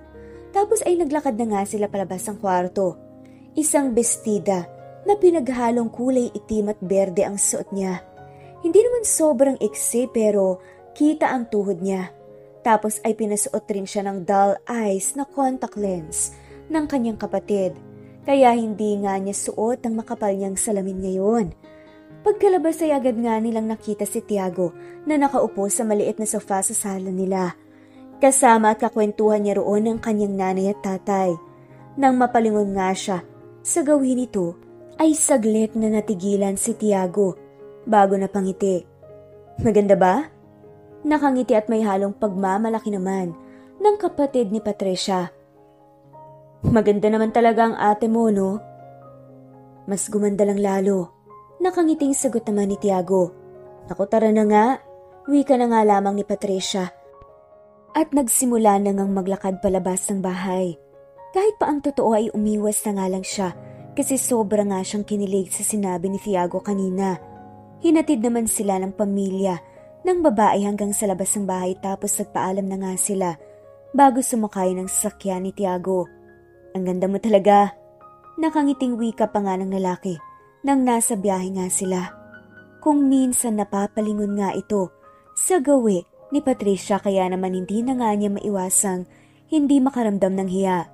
Tapos ay naglakad na nga sila palabas ng kwarto. Isang bestida na pinaghalong kulay itim at berde ang suot niya. Hindi naman sobrang iksi pero kita ang tuhod niya. Tapos ay pinasuot rin siya ng doll eyes na contact lens ng kanyang kapatid. Kaya hindi nga niya suot ang makapal niyang salamin ngayon. Pagkalabas ay agad nga nilang nakita si Tiago na nakaupo sa maliit na sofa sa sala nila. Kasama at kakwentuhan niya roon ng kanyang nanay at tatay. Nang mapalingon nga siya sa gawin ito, ay saglit na natigilan si Tiago bago napangiti. Maganda ba? Nakangiti at may halong pagmamalaki naman ng kapatid ni Patricia. Maganda naman talaga ang ate mo, no? Mas gumanda lang lalo. Nakangiting sagot naman ni Tiago. Naku, tara na nga. Wika na nga lamang ni Patricia. At nagsimula na ngang maglakad palabas ng bahay. Kahit pa ang totoo ay umiwas na nga lang siya kasi sobra nga siyang kinilig sa sinabi ni Tiago kanina. Hinatid naman sila ng pamilya ng babae hanggang sa labas ng bahay tapos nagpaalam na nga sila bago sumakay ng sasakyan ni Tiago. Ang ganda mo talaga. Nakangiting wika pa nga ng lalaki nang nasa biyahe nga sila. Kung minsan napapalingon nga ito sa gawi ni Patricia kaya naman hindi na nga niya maiwasang hindi makaramdam ng hiya.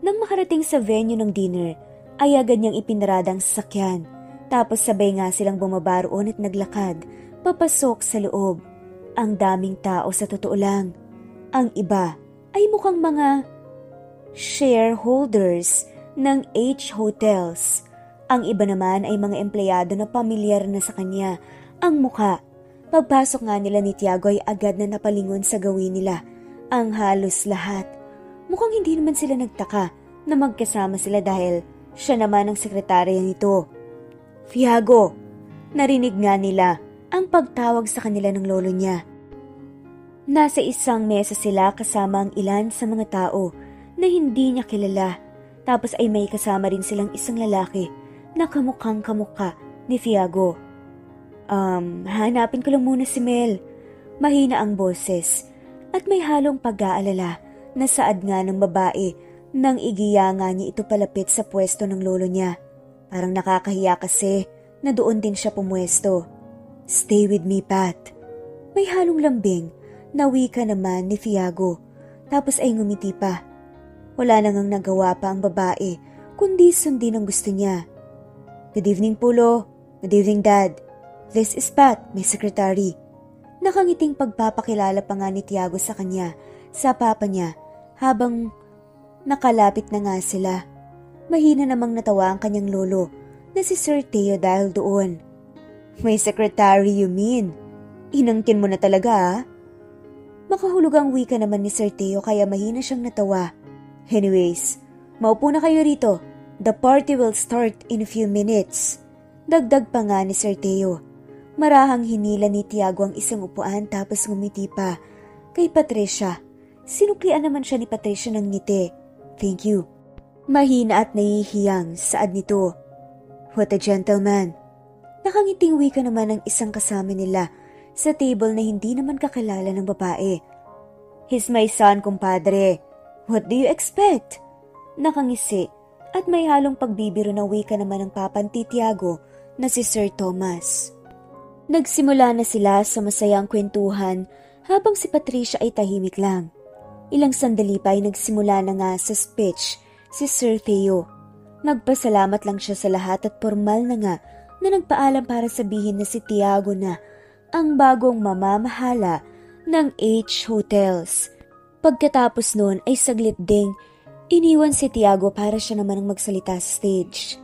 Nang makarating sa venue ng dinner ay agad niyang ipinarada ang sasakyan tapos sabay nga silang bumaba roon at naglakad papasok sa loob. Ang daming tao sa totoo lang. Ang iba ay mukhang mga shareholders ng H Hotels. Ang iba naman ay mga empleyado na pamilyar na sa kanya ang mukha. Pagpasok nga nila ni Tiago ay agad na napalingon sa gawin nila ang halos lahat. Mukhang hindi naman sila nagtaka na magkasama sila dahil siya naman ang sekretarya nito. Tiago, narinig nga nila ang pagtawag sa kanila ng lolo niya. Nasa isang mesa sila kasama ang ilan sa mga tao na hindi niya kilala. Tapos ay may kasama rin silang isang lalaki na kamukhang kamukha ni Tiago. Hanapin ko lang muna si Mel. Mahina ang boses at may halong pag-aalala na saad nga ng babae nang igiya nga niya ito palapit sa pwesto ng lolo niya. Parang nakakahiya kasi na doon din siya pumwesto. Stay with me, Pat. May halong lambing na wika naman ni Tiago. Tapos ay ngumiti pa. Wala nang nagawa pa ang babae kundi sundin ang gusto niya. Good evening, Pulo. Good evening, Dad. This is Pat, my secretary. Nakangiting pagpapakilala pa nga ni Tiago sa kanya, sa papa niya, habang nakalapit na nga sila. Mahina namang natawa ang kanyang lolo na si Sir Teo dahil doon. My secretary, you mean? Inangkin mo na talaga, ah? Makahulog ang wika naman ni Sir Teo kaya mahina siyang natawa. Anyways, maupo na kayo rito. The party will start in a few minutes. Dagdag pa nga ni Sir Teo. Marahang hinila ni Tiago ang isang upuan tapos ngumiti pa kay Patricia. Sinuklian naman siya ni Patricia ng ngiti. Thank you. Mahina at nahihiyang saad nito. What a gentleman. Nakangiting wika naman ng isang kasama nila sa table na hindi naman kakilala ng babae. He's my son, kumpadre. What do you expect? Nakangisi at may halong pagbibiro na wika naman ng papanti Tiago na si Sir Thomas. Nagsimula na sila sa masayang kwentuhan habang si Patricia ay tahimik lang. Ilang sandali pa ay nagsimula na nga sa speech si Sir Theo. Nagpasalamat lang siya sa lahat at formal na nga na nagpaalam para sabihin na si Tiago na ang bagong mamamahala ng H Hotels. Pagkatapos noon ay saglit ding iniwan si Tiago para siya naman ang magsalita sa stage.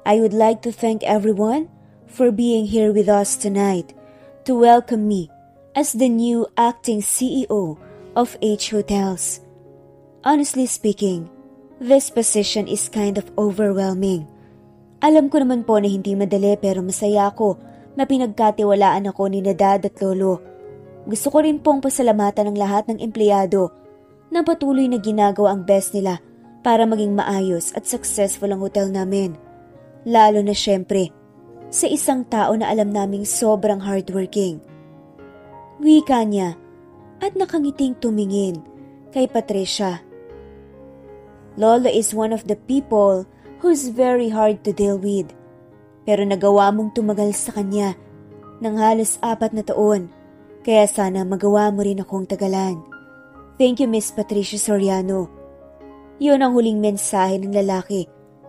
I would like to thank everyone for being here with us tonight to welcome me as the new acting CEO of H Hotels. Honestly speaking, this position is kind of overwhelming. Alam ko naman po na hindi madali pero masaya ako na pinagkatiwalaan ako ni Dad at Lolo. Gusto ko rin pong pasalamatan ng lahat ng empleyado na patuloy na ginagawa ang best nila para maging maayos at successful ang hotel namin. Lalo na syempre, sa isang tao na alam naming sobrang hardworking. Wika niya at nakangiting tumingin kay Patricia. Lolo is one of the people who's very hard to deal with. Pero nagawa mong tumagal sa kanya ng halos 4 na taon. Kaya sana magawa mo rin akong tagalan. Thank you, Miss Patricia Soriano. Yun ang huling mensahe ng lalaki.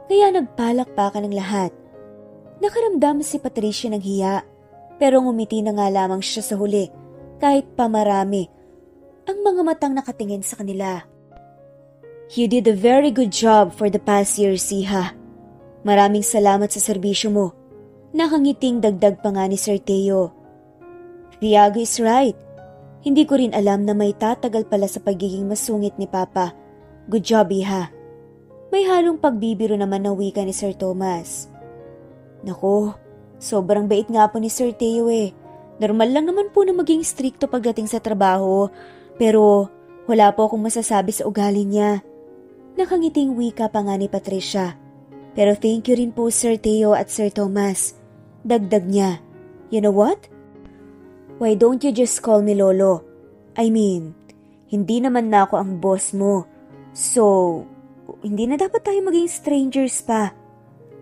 Kaya nagpalakpakan ng lahat. Nakaramdam si Patricia ng hiya. Pero ngumiti na nga lamang siya sa huli. Kahit pa marami ang mga matang nakatingin sa kanila. You did a very good job for the past year, Siha. Maraming salamat sa serbisyo mo. Nakangiting dagdag pa nga ni Sir Theo. Tiago is right. Hindi ko rin alam na may tatagal pala sa pagiging masungit ni Papa. Good job, Iha. May halong pagbibiro naman na wika ni Sir Thomas. Naku, sobrang bait nga po ni Sir Theo eh. Normal lang naman po na maging stricto pagdating sa trabaho, pero wala po akong masasabi sa ugali niya. Nakangiting wika pa nga ni Patricia. Pero thank you rin po Sir Theo at Sir Thomas. Dagdag niya, you know what? Why don't you just call me Lolo? I mean, hindi naman na ako ang boss mo. So, hindi na dapat tayo maging strangers pa.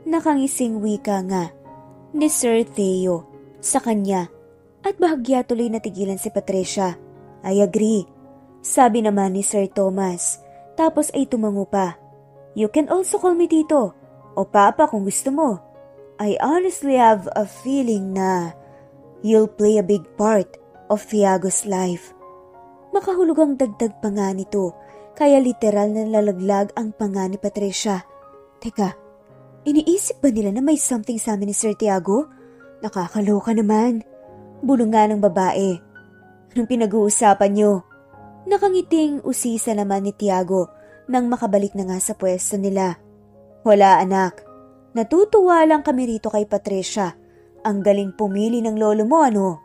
Nakangising wika nga ni Sir Theo sa kanya at bahagya tuloy natigilan si Patricia. I agree. Sabi naman ni Sir Thomas, tapos ay tumango pa. You can also call me Tito o Papa kung gusto mo. I honestly have a feeling na you'll play a big part of Tiago's life. Makahulugang dagdag pa nga nito, kaya literal na lalaglag ang panga ni Patricia. Teka, iniisip ba nila na may something sa amin ni Sir Tiago? Nakakaloka naman. Bulong nga ng babae. Anong pinag-uusapan nyo? Nakangiting usisa naman ni Tiago nang makabalik na nga sa pwesto nila. Wala anak. Natutuwa lang kami rito kay Patricia. Ang galing pumili ng lolo mo ano?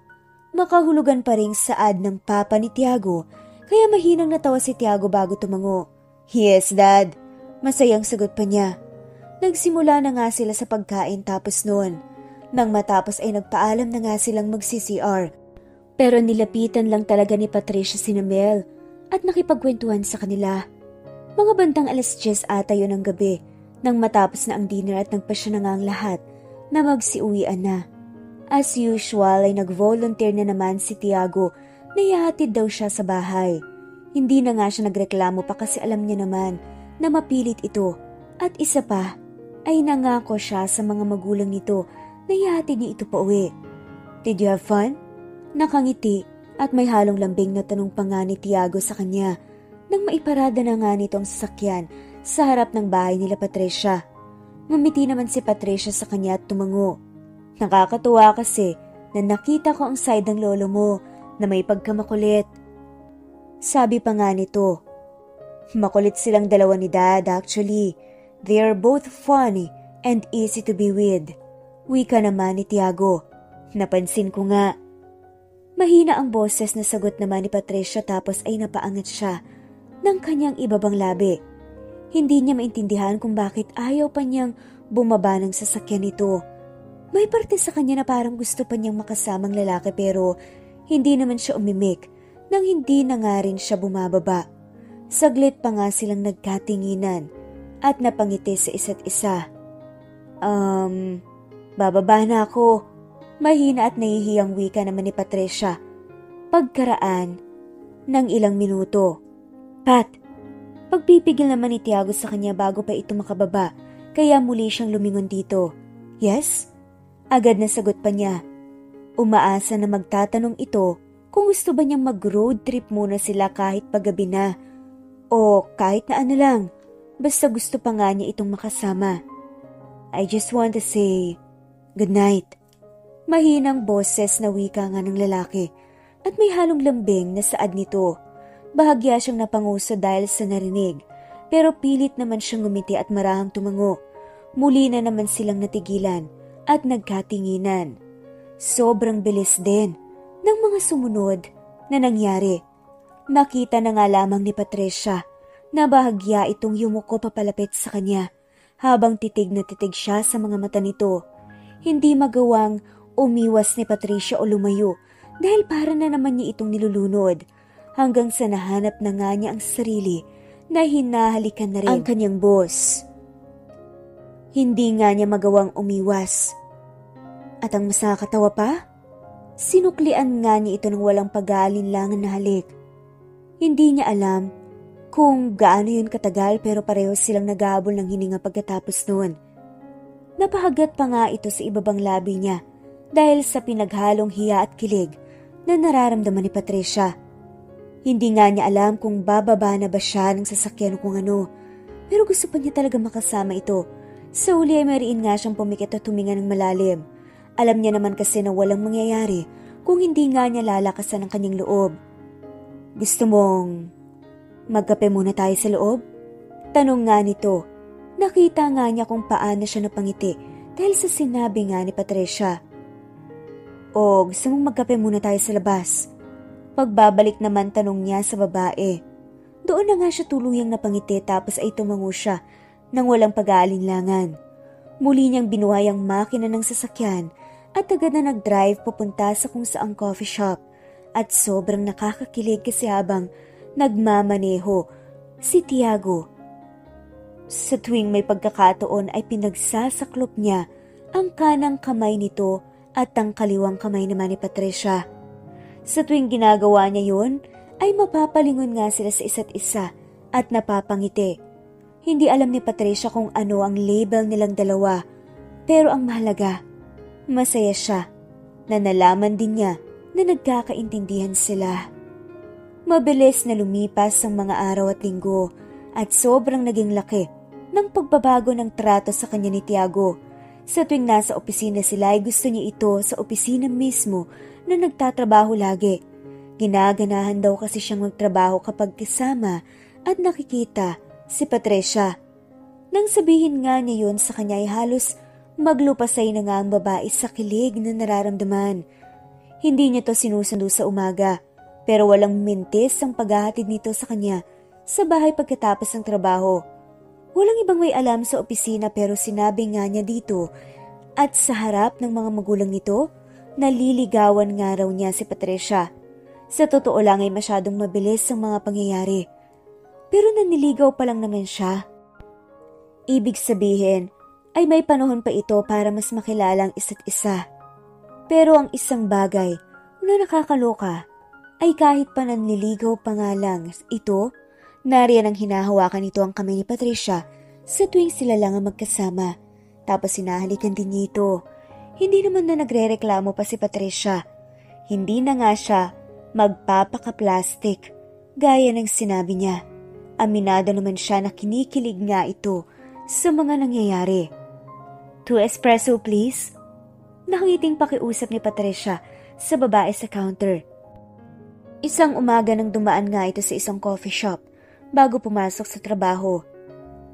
Makahulugan pa ring saad ng papa ni Tiago kaya mahinang natawa si Tiago bago tumango. Yes, Dad. Masayang sagot pa niya. Nagsimula na nga sila sa pagkain tapos noon. Nang matapos ay nagpaalam na nga silang magsi-CR. Pero nilapitan lang talaga ni Patricia si Mel at nakipagkwentuhan sa kanila. Mga bandang 10:00 ata yun ng gabi nang matapos na ang dinner at nagpasya na nga ang lahat na magsiuwian na. As usual ay nag-volunteer na naman si Tiago na ihahatid daw siya sa bahay. Hindi na nga siya nagreklamo pa kasi alam niya naman na mapilit ito at isa pa ay nangako siya sa mga magulang nito na ihahatid niya ito pa uwi. Did you have fun? Nakangiti at may halong lambing na tanong pa nga ni Tiago sa kanya nang maiparada na nga nito ang sasakyan sa harap ng bahay nila Patricia. Ngumiti naman si Patricia sa kanya at tumango. Nakakatuwa kasi na nakita ko ang side ng lolo mo na may pagkamakulit. Sabi pa nga nito, makulit silang dalawa ni Dad actually. They are both funny and easy to be with. Wika naman ni Tiago. Napansin ko nga. Mahina ang boses na sagot naman ni Patricia tapos ay napaangat siya ng kanyang ibabang labi. Hindi niya maintindihan kung bakit ayaw pa niyang bumaba ng sasakyan nito. May parte sa kanya na parang gusto pa niyang makasamang lalaki pero hindi naman siya umimik nang hindi na nga rin siya bumababa. Saglit pa nga silang nagkatinginan at napangiti sa isa't isa. Bababa na ako. Mahina at nahihiyang wika naman ni Patricia. Pagkaraan ng ilang minuto. Pat, pagpipigil naman ni Tiago sa kanya bago pa ito makababa, kaya muli siyang lumingon dito. Yes? Agad na sagot pa niya. Umaasa na magtatanong ito kung gusto ba niyang mag-road trip muna sila kahit paggabi na. O kahit na ano lang, basta gusto pa nga niya itong makasama. I just want to say, good night. Mahinang boses na wika nga ng lalaki at may halong lambing na saad nito. Bahagya siyang napanguso dahil sa narinig, pero pilit naman siyang ngumiti at marahang tumango. Muli na naman silang natigilan at nagkatinginan. Sobrang bilis din ng mga sumunod na nangyari. Nakita na nga lamang ni Patricia na bahagya itong yumuko papalapit sa kanya habang titig na titig siya sa mga mata nito. Hindi magawang umiwas ni Patricia o lumayo dahil para na naman niya itong nilulunod. Hanggang sa nahanap na nga niya ang sarili na hinahalikan na rin ang kanyang boss. Hindi nga niya magawang umiwas. At ang mas nakakatawa pa, sinuklian nga niya ito ng walang pag-aalinlangan na halik. Hindi niya alam kung gaano yun katagal pero pareho silang naghahabol ng hininga pagkatapos noon. Napahagat pa nga ito sa ibabang labi niya dahil sa pinaghalong hiya at kilig na nararamdaman ni Patricia. Hindi nga niya alam kung bababa na ba siya ng sasakyan o kung ano, pero gusto pa niya talaga makasama ito. Sa uli ay mariin nga siyang pumikit at tuminga ng malalim. Alam niya naman kasi na walang mangyayari kung hindi nga niya lalakasan ang kanyang loob. Gusto mong magkape muna tayo sa loob? Tanong nga nito. Nakita nga niya kung paano siya napangiti dahil sa sinabi nga ni Patricia. O gusto mong magkape muna tayo sa labas? Pagbabalik naman tanong niya sa babae. Doon na nga siya tuluyang napangiti tapos ay tumango siya nang walang pag-aalinlangan. Muli niyang binuhay ang makina ng sasakyan at agad na nag-drive papunta sa kung saang coffee shop. At sobrang nakakakilig kasi habang nagmamaneho si Tiago. Sa tuwing may pagkakataon ay pinagsasaklop niya ang kanang kamay nito at ang kaliwang kamay naman ni Patricia. Sa tuwing ginagawa niya yun, ay mapapalingon nga sila sa isa't isa at napapangiti. Hindi alam ni Patricia kung ano ang label nilang dalawa, pero ang mahalaga, masaya siya na nalaman din niya na nagkakaintindihan sila. Mabilis na lumipas ang mga araw at linggo at sobrang naging laki ng pagbabago ng trato sa kanya ni Tiago. Sa tuwing nasa opisina sila ay gusto niya ito sa opisina mismo na nagtatrabaho lagi. Ginaganahan daw kasi siyang magtrabaho kapag kasama at nakikita si Patricia. Nang sabihin nga niya yun sa kanya ay halos maglupasay na nga ang babae sa kilig na nararamdaman. Hindi niya to sinusundo sa umaga pero walang mintis ang paghahatid nito sa kanya sa bahay pagkatapos ng trabaho. Walang ibang may alam sa opisina pero sinabi nga niya dito at sa harap ng mga magulang nito, naliligawan nga raw niya si Patricia. Sa totoo lang ay masyadong mabilis ang mga pangyayari. Pero naniligaw pa lang naman siya. Ibig sabihin ay may panahon pa ito para mas makilala ang isa't isa. Pero ang isang bagay na nakakaloka ay kahit pa nanliligaw pa nga lang ito, nariyan ang hinahawakan nito ang kamay ni Patricia sa tuwing sila lang ang magkasama. Tapos sinahalikan din niya ito. Hindi naman na nagrereklamo pa si Patricia. Hindi na nga siya magpapaka-plastic gaya ng sinabi niya. Aminado naman siya na kinikilig nga ito sa mga nangyayari. 2 espresso please? Nakangiting pakiusap ni Patricia sa babae sa counter. Isang umaga nang dumaan nga ito sa isang coffee shop bago pumasok sa trabaho.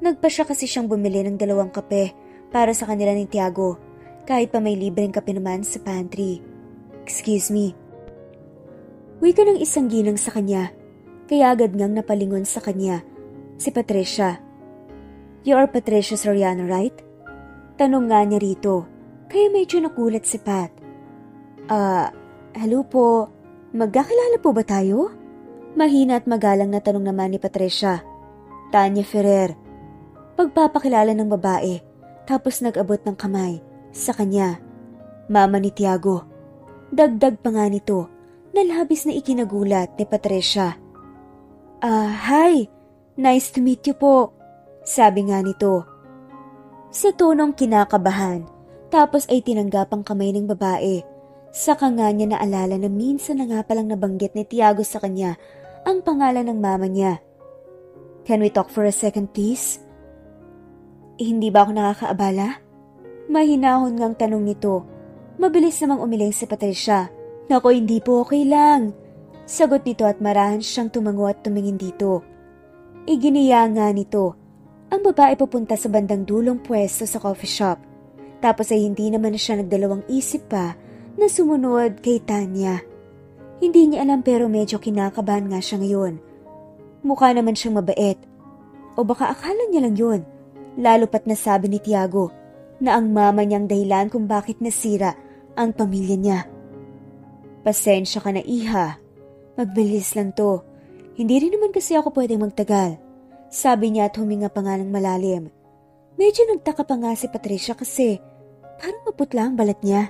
Nagpa siya kasi siyang bumili ng 2 kape para sa kanila ni Tiago. Kahit pa may libreng kape naman sa pantry. Excuse me. Wika ng isang ginang sa kanya, kaya agad ngang napalingon sa kanya si Patricia. You are Patricia Soriano, right? Tanong nga niya rito, kaya medyo nakulat si Pat. Hello po, magkakilala po ba tayo? Mahina at magalang na tanong naman ni Patricia. Tanya Ferrer. Pagpapakilala ng babae, tapos nag-abot ng kamay sa kanya. Mama ni Tiago. Dagdag pa nga nito, na labis na ikinagulat ni Patricia. Hi! Nice to meet you po, sabi nga nito. Sa tonong kinakabahan, tapos ay tinanggap ang kamay ng babae. Saka nga niya naalala na minsan na nga palang nabanggit ni Tiago sa kanya ang pangalan ng mama niya. Can we talk for a second please? Hindi ba ako nakakaabala? Mahinahon ngang tanong nito. Mabilis namang umiling si Patricia. Naku, hindi po, okay lang. Sagot nito at marahan siyang tumango at tumingin dito. Iginiya nga nito. Ang babae pupunta sa bandang dulong pwesto sa coffee shop. Tapos ay hindi naman siya nagdalawang isip pa na sumunod kay Tanya. Hindi niya alam pero medyo kinakabahan nga siya ngayon. Mukha naman siyang mabait. O baka akala niya lang yun. Lalo pat nasabi ni Tiago na ang mama niyang dahilan kung bakit nasira ang pamilya niya. Pasensya ka na, iha. Magbilis lang to. Hindi rin naman kasi ako pwedeng magtagal. Sabi niya at huminga pa nga ng malalim. Medyo nagtaka pa nga si Patricia kasi parang maputla ang balat niya.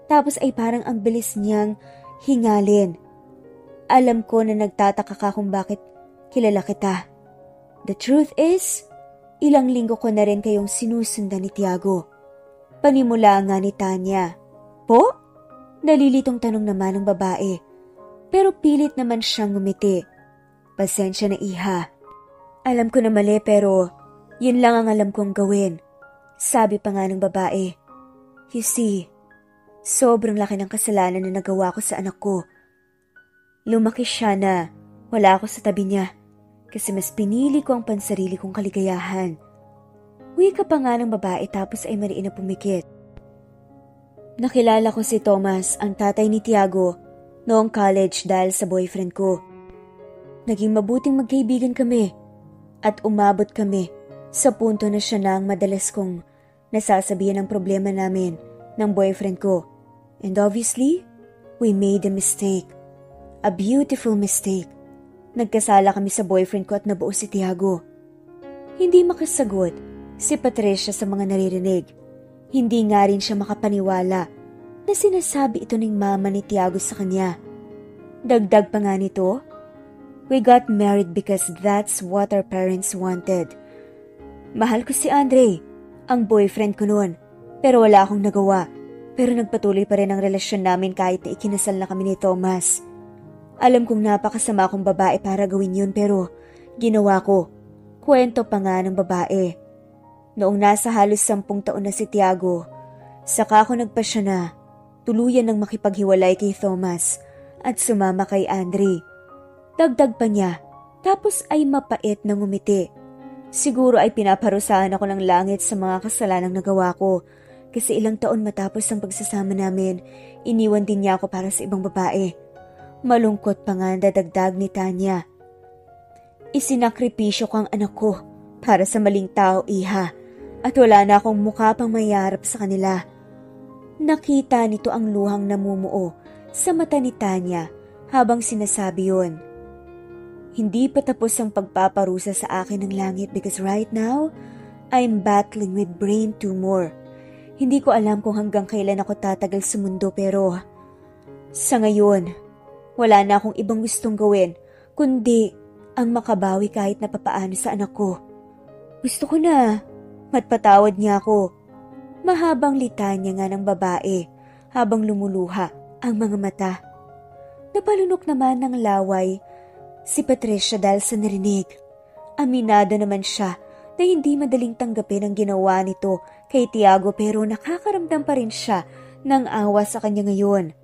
Tapos ay parang ang bilis niyang hingalin. Alam ko na nagtataka ka kung bakit kilala kita. The truth is, ilang linggo ko na rin kayong sinusundan ni Tiago. Panimula nga ni Tanya. Po? Nalilitong tanong naman ng babae. Pero pilit naman siyang ngumiti. Pasensya na, iha. Alam ko na mali pero yun lang ang alam kong gawin. Sabi pa nga ng babae. You see, sobrang laki ng kasalanan na nagawa ko sa anak ko. Lumaki siya na wala ako sa tabi niya kasi mas pinili ko ang pansarili kong kaligayahan. Wika pa nga ng babae tapos ay mariin na pumikit. Nakilala ko si Thomas, ang tatay ni Tiago, noong college dahil sa boyfriend ko. Naging mabuting magkaibigan kami at umabot kami sa punto na siya na ang madalas kong nasasabihan ng problema namin ng boyfriend ko. And obviously, we made a mistake. A beautiful mistake. Nagkasala kami sa boyfriend ko at nabuo si Tiago. Hindi makasagot si Patricia sa mga naririnig. Hindi nga rin siya makapaniwala na sinasabi ito ng mama ni Tiago sa kanya. Dagdag pa nga nito, we got married because that's what our parents wanted. Mahal ko si Andre, ang boyfriend ko noon, pero wala akong nagawa. Pero nagpatuloy pa rin ang relasyon namin kahit na ikinasal na kami ni Thomas. Alam kong napakasama akong babae para gawin yun pero ginawa ko. Kwento pa nga ng babae. Noong nasa halos 10 taon na si Tiago, saka ako nagpasya na tuluyan ng makipaghiwalay kay Thomas at sumama kay Andre. Dagdag pa niya, tapos ay mapait na ngumiti. Siguro ay pinaparusahan ako ng langit sa mga kasalanang nagawa ko kasi ilang taon matapos ang pagsasama namin, iniwan din niya ako para sa ibang babae. Malungkot pa nga dadagdag ni Tanya. Isinakripisyo ko ang anak ko para sa maling tao, iha. At wala na akong mukha pang mayarap sa kanila. Nakita nito ang luhang namumuo sa mata ni Tanya habang sinasabi yun. Hindi pa tapos ang pagpaparusa sa akin ng langit because right now, I'm battling with brain tumor. Hindi ko alam kung hanggang kailan ako tatagal sa mundo pero sa ngayon, wala na akong ibang gustong gawin kundi ang makabawi kahit na papaano sa anak ko. Gusto ko na. Matpatawad niya ako. Mahabang litanya nga ng babae habang lumuluha ang mga mata. Napalunok naman ng laway si Patricia dahil sa narinig. Aminado naman siya na hindi madaling tanggapin ang ginawa nito kay Tiago pero nakakaramdam pa rin siya ng awa sa kanya ngayon.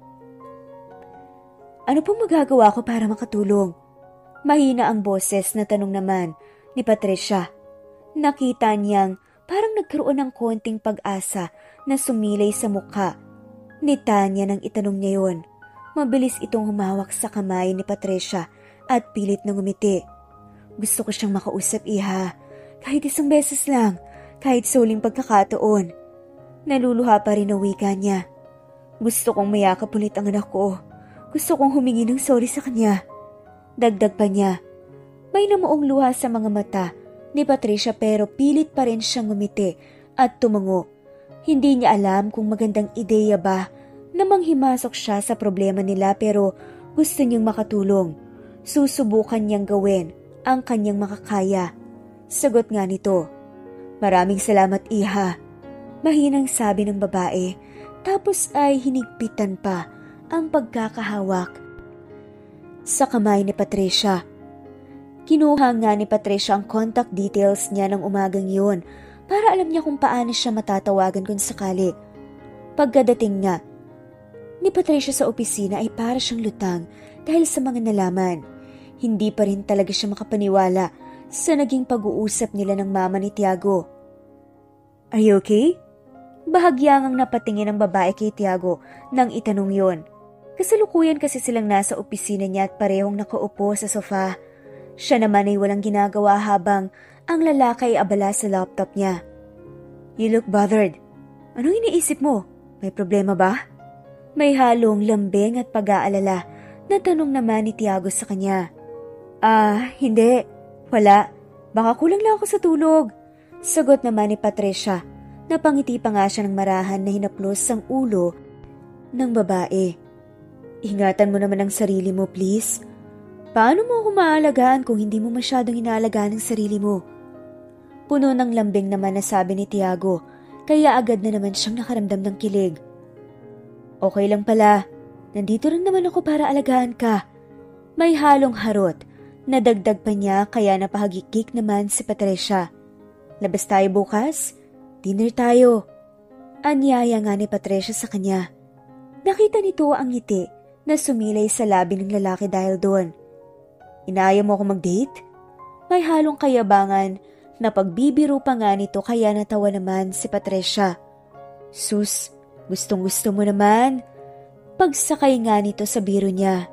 Ano pong magagawa ko para makatulong? Mahina ang boses na tanong naman ni Patricia. Nakita niyang parang nagkaroon ng konting pag-asa na sumilay sa mukha ni Tanya nang itanong niya yun. Mabilis itong humawak sa kamay ni Patricia at pilit na ngumiti. Gusto ko siyang makausap, iha. Kahit isang beses lang, kahit sa huling pagkakataon. Naluluha pa rin ang wika niya. Gusto kong mayakap ulit ang anak ko. Gusto kong humingi ng sorry sa kanya. Dagdag pa niya. May namuong luha sa mga mata ni Patricia pero pilit pa rin siyang ngumiti at tumango. Hindi niya alam kung magandang ideya ba na manghimasok siya sa problema nila pero Gusto niyang makatulong. Susubukan niyang gawin ang kanyang makakaya. Sagot nga nito, "Maraming salamat, Iha." Mahinang sabi ng babae, tapos ay hinigpitan pa ang pagkakahawak sa kamay ni Patricia. Kinuha nga ni Patricia ang contact details niya ng umagang yun para alam niya kung paano siya matatawagan kung sakali. Pagkadating nga ni Patricia sa opisina ay para siyang lutang dahil sa mga nalaman. Hindi pa rin talaga siya makapaniwala sa naging pag-uusap nila ng mama ni Tiago. "Are you okay?" Bahagyangang napatingin ang babae kay Tiago nang itanong yon. Kasalukuyan kasi silang nasa opisina niya at parehong nakaupo sa sofa. Siya naman ay walang ginagawa habang ang lalaki ay abala sa laptop niya. "You look bothered. Anong iniisip mo? May problema ba?" May halong lambing at pag-aalala na tanong naman ni Tiago sa kanya. Hindi. Wala. Baka kulang lang ako sa tulog." Sagot naman ni Patricia. Napangiti pa nga siya ng marahan na hinaplos ang ulo ng babae. "Ingatan mo naman ang sarili mo, please. Paano mo ako maaalagaan kung hindi mo masyadong inaalagaan ang sarili mo?" Puno ng lambing naman na sabi ni Tiago, kaya agad na naman siyang nakaramdam ng kilig. "Okay lang pala. Nandito rin naman ako para alagaan ka." May halong harot. Nadagdag pa niya kaya napahagikik naman si Patricia. "Labas tayo bukas? Dinner tayo." Anyaya nga ni Patricia sa kanya. Nakita nito ang ngiti na sumilay sa labi ng lalaki dahil doon. "Inaya mo ako mag-date?" May halong kayabangan na pagbibiro pa nga nito kaya natawa naman si Patricia. "Sus, gustong-gusto mo naman." Pagsakay nga nito sa biro niya.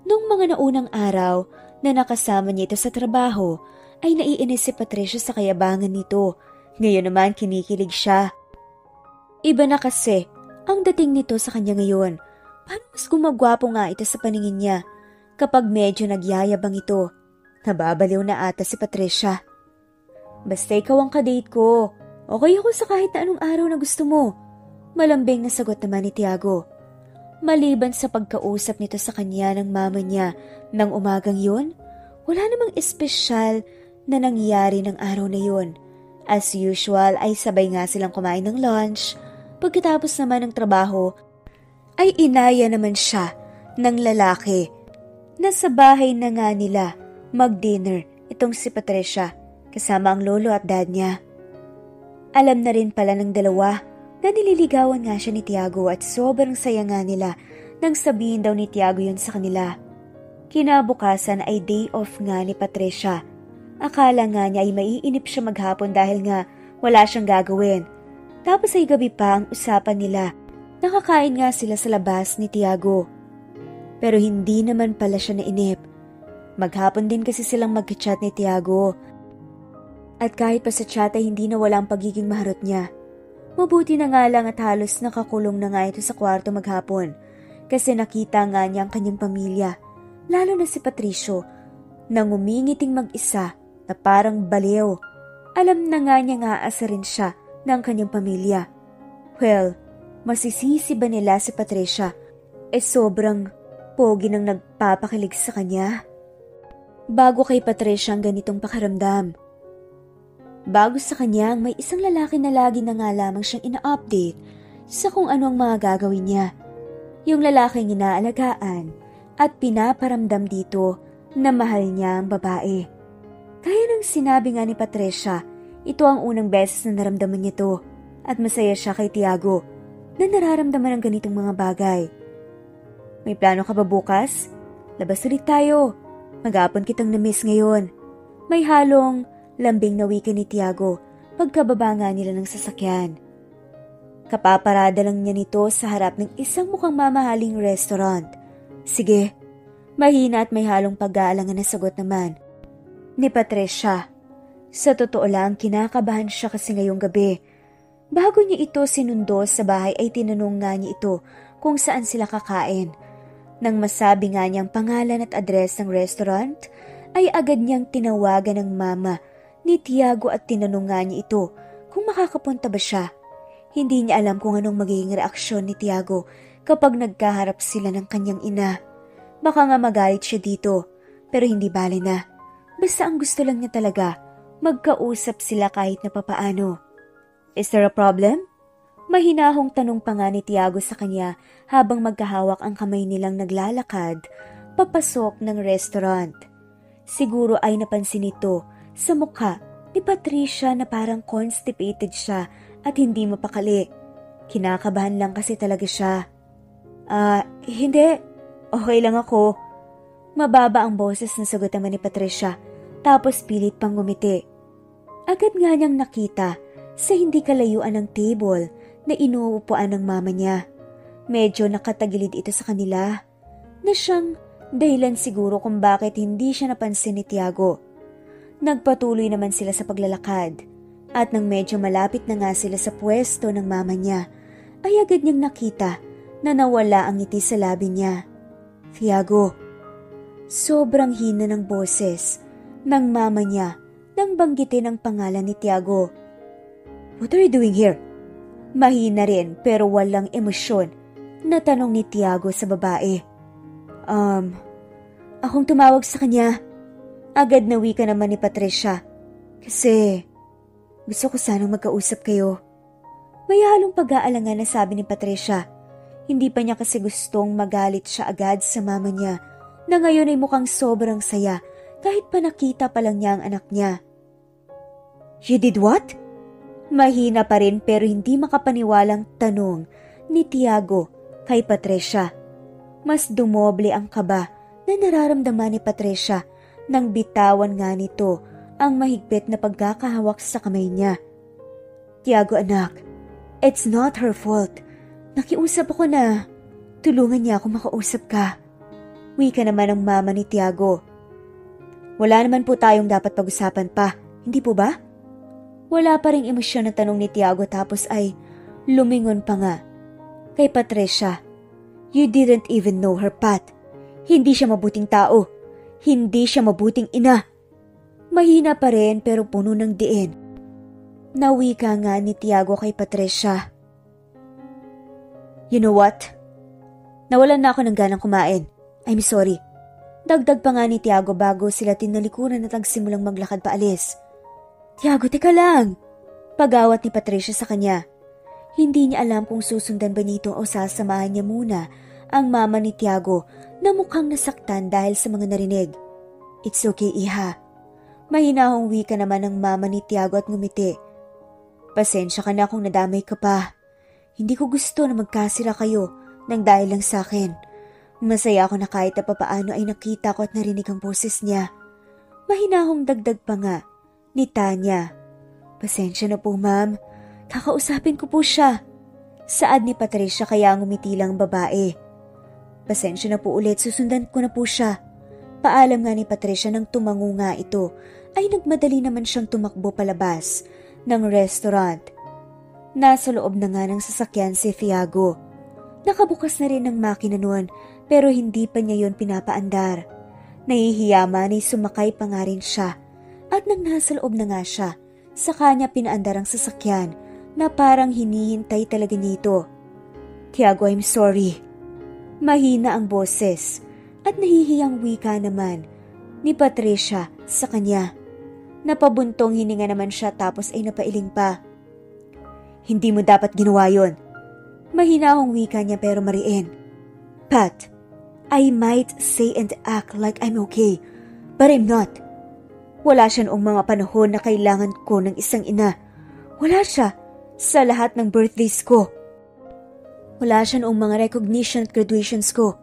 Nung mga naunang araw na nakasama niya ito sa trabaho, ay naiinis si Patricia sa kayabangan nito. Ngayon naman kinikilig siya. Iba na kasi ang dating nito sa kanya ngayon. Parang mas gumagwapo nga ito sa paningin niya. Kapag medyo nagyayabang ito, nababaliw na ata si Patricia. "Basta ikaw ang kadate ko. Okay ako sa kahit na anong araw na gusto mo." Malambing na sagot naman ni Tiago. Maliban sa pagkausap nito sa kanya ng mama niya ng umagang yun, wala namang espesyal na nangyari ng araw na yun. As usual ay sabay nga silang kumain ng lunch. Pagkatapos naman ng trabaho, ay inaya naman siya ng lalaki na sa bahay na nga nila mag-dinner itong si Patricia kasama ang lolo at dad niya. Alam na rin pala ng dalawa na nililigawan nga siya ni Tiago at sobrang saya nga nila nang sabihin daw ni Tiago yun sa kanila. Kinabukasan ay day off nga ni Patricia. Akala nga niya ay maiinip siya maghapon dahil nga wala siyang gagawin. Tapos ay gabi pa ang usapan nila. Nakakain nga sila sa labas ni Tiago. Pero hindi naman pala siya nainip. Maghapon din kasi silang mag-chat ni Tiago. At kahit pa sa chat ay hindi nawala ang pagiging maharot niya. Mabuti na nga lang at halos nakakulong na nga ito sa kwarto maghapon kasi nakita nga niya ang kanyang pamilya, lalo na si Patricio, nang umingiting mag-isa na parang baliw. Alam na nga niya nga aasarin siya ng kanyang pamilya. Well, masisisi ba nila si Patricia? Sobrang pogi nang nagpapakilig sa kanya. Bago kay Patricia ang ganitong pakaramdam. Bago sa kanya, may isang lalaki na lagi na nga lamang siyang ina-update sa kung ano ang mga gagawin niya. Yung lalaking inaalagaan at pinaparamdam dito na mahal niya ang babae. Kaya nang sinabi nga ni Patricia, ito ang unang beses na naramdaman niya to at masaya siya kay Tiago na nararamdaman ng ganitong mga bagay. "May plano ka ba bukas? Labas ulit tayo. Maghapon kitang na-miss ngayon." May halong lambing na wika ni Tiago pagkababa nga nila ng sasakyan. Kapaparada lang niya nito sa harap ng isang mukhang mamahaling restaurant. "Sige." Mahina at may halong pag-aalangan na sagot naman ni Patricia. Sa totoo lang, kinakabahan siya kasi ngayong gabi. Bago niya ito sinundo sa bahay ay tinanong nga niya ito kung saan sila kakain. Nang masabi nga niyang pangalan at address ng restaurant, ay agad niyang tinawagan ng mama ni Tiago at tinanong nga niya ito kung makakapunta ba siya. Hindi niya alam kung anong magiging reaksyon ni Tiago kapag nagkaharap sila ng kanyang ina. Baka nga magalit siya dito, pero hindi bale na. Basta ang gusto lang niya talaga, magkausap sila kahit na papaano. Is there a problem? Mahinahong tanong pa nga ni Tiago sa kanya habang magkahawak ang kamay nilang naglalakad, papasok ng restaurant. Siguro ay napansin nito sa mukha ni Patricia na parang constipated siya at hindi mapakali. Kinakabahan lang kasi talaga siya. Hindi. Okay lang ako. Mababa ang boses na sagot naman ni Patricia, tapos pilit pang ngumiti. Agad nga niyang nakita sa hindi kalayuan ng table na inuupuan ng mama niya. Medyo nakatagilid ito sa kanila, na siyang dahilan siguro kung bakit hindi siya napansin ni Tiago. Nagpatuloy naman sila sa paglalakad, at nang medyo malapit na nga sila sa pwesto ng mama niya, ay agad niyang nakita na nawala ang ngiti sa labi niya. Tiago. Sobrang hina ng boses ng mama niya nang banggitin ang pangalan ni Tiago. What are you doing here? Mahina rin pero walang emosyon na tanong ni Tiago sa babae. Akong tumawag sa kanya. Agad na wika naman ni Patricia. Kasi gusto ko sanang magkausap kayo. May halong pag-aalangan na sabi ni Patricia. Hindi pa niya kasi gustong magalit siya agad sa mama niya na ngayon ay mukhang sobrang saya kahit pa nakita pa lang niya ang anak niya. You did what? Mahina pa rin pero hindi makapaniwalang tanong ni Tiago kay Patricia. Mas dumoble ang kaba na nararamdaman ni Patricia nang bitawan nga nito ang mahigpit na pagkakahawak sa kamay niya. Tiago anak, it's not her fault. Nakiusap ako na tulungan niya ako makausap ka. Wika naman ang mama ni Tiago. Wala naman po tayong dapat pag-usapan pa, hindi po ba? Wala pa ring emosyon na tanong ni Tiago tapos ay lumingon pa nga. Kay Patricia, you didn't even know her, Pat. Hindi siya mabuting tao. Hindi siya mabuting ina. Mahina pa rin pero puno ng diin. Nawika nga ni Tiago kay Patricia. You know what? Nawalan na ako ng ganang kumain. I'm sorry. Dagdag pa nga ni Tiago bago sila tinalikuran at nagsimulang maglakad paalis. Tiago, teka lang. Pagawat ni Patricia sa kanya. Hindi niya alam kung susundan ba nito o sasamahan niya muna ang mama ni Tiago na mukhang nasaktan dahil sa mga narinig. It's okay, iha. Mahinahong wika naman ng mama ni Tiago at ngumiti. Pasensya ka na kung nadamay ka pa. Hindi ko gusto na magkasira kayo nang dahil lang sa akin. Masaya ako na kahit na papaano ay nakita ko at narinig ang boses niya. Mahinahong dagdag pa nga ni Tanya. Pasensya na po ma'am, kakausapin ko po siya. Saad ni Patricia kaya ngumiti lang babae. Pasensya na po ulit, susundan ko na po siya. Paalam nga ni Patricia nang tumango nga ito ay nagmadali naman siyang tumakbo palabas ng restaurant. Nasa loob na nga ng sasakyan si Tiago. Nakabukas na rin ang makina noon pero hindi pa niya yon pinapaandar. Nahihiya man ay sumakay pa nga rin siya at nang nasa loob na nga siya, sa kanya pinaandar ang sasakyan na parang hinihintay talaga nito. Tiago, I'm sorry. Mahina ang boses at nahihiyang wika naman ni Patricia sa kanya. Napabuntong hininga naman siya tapos ay napailing pa. Hindi mo dapat ginawa yon. Mahinahong wika niya pero mariin. Pat, I might say and act like I'm okay, but I'm not. Wala siya noong mga panahon na kailangan ko ng isang ina. Wala siya sa lahat ng birthdays ko. Wala siya noong mga recognition at graduations ko.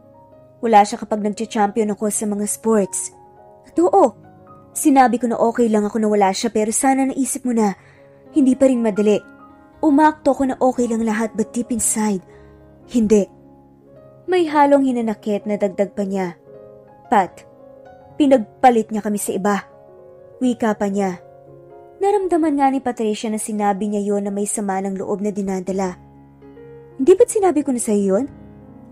Wala siya kapag nag-champion ako sa mga sports. At oo, sinabi ko na okay lang ako na wala siya pero sana naisip mo na hindi pa rin madali. Umakto ko na okay lang lahat but deep inside, hindi. May halong hinanakit na dagdag pa niya. Pat, pinagpalit niya kami sa iba. Wika pa niya. Naramdaman nga ni Patricia na sinabi niya yon na may sama ng loob na dinadala. Hindi ba't sinabi ko na sa iyon?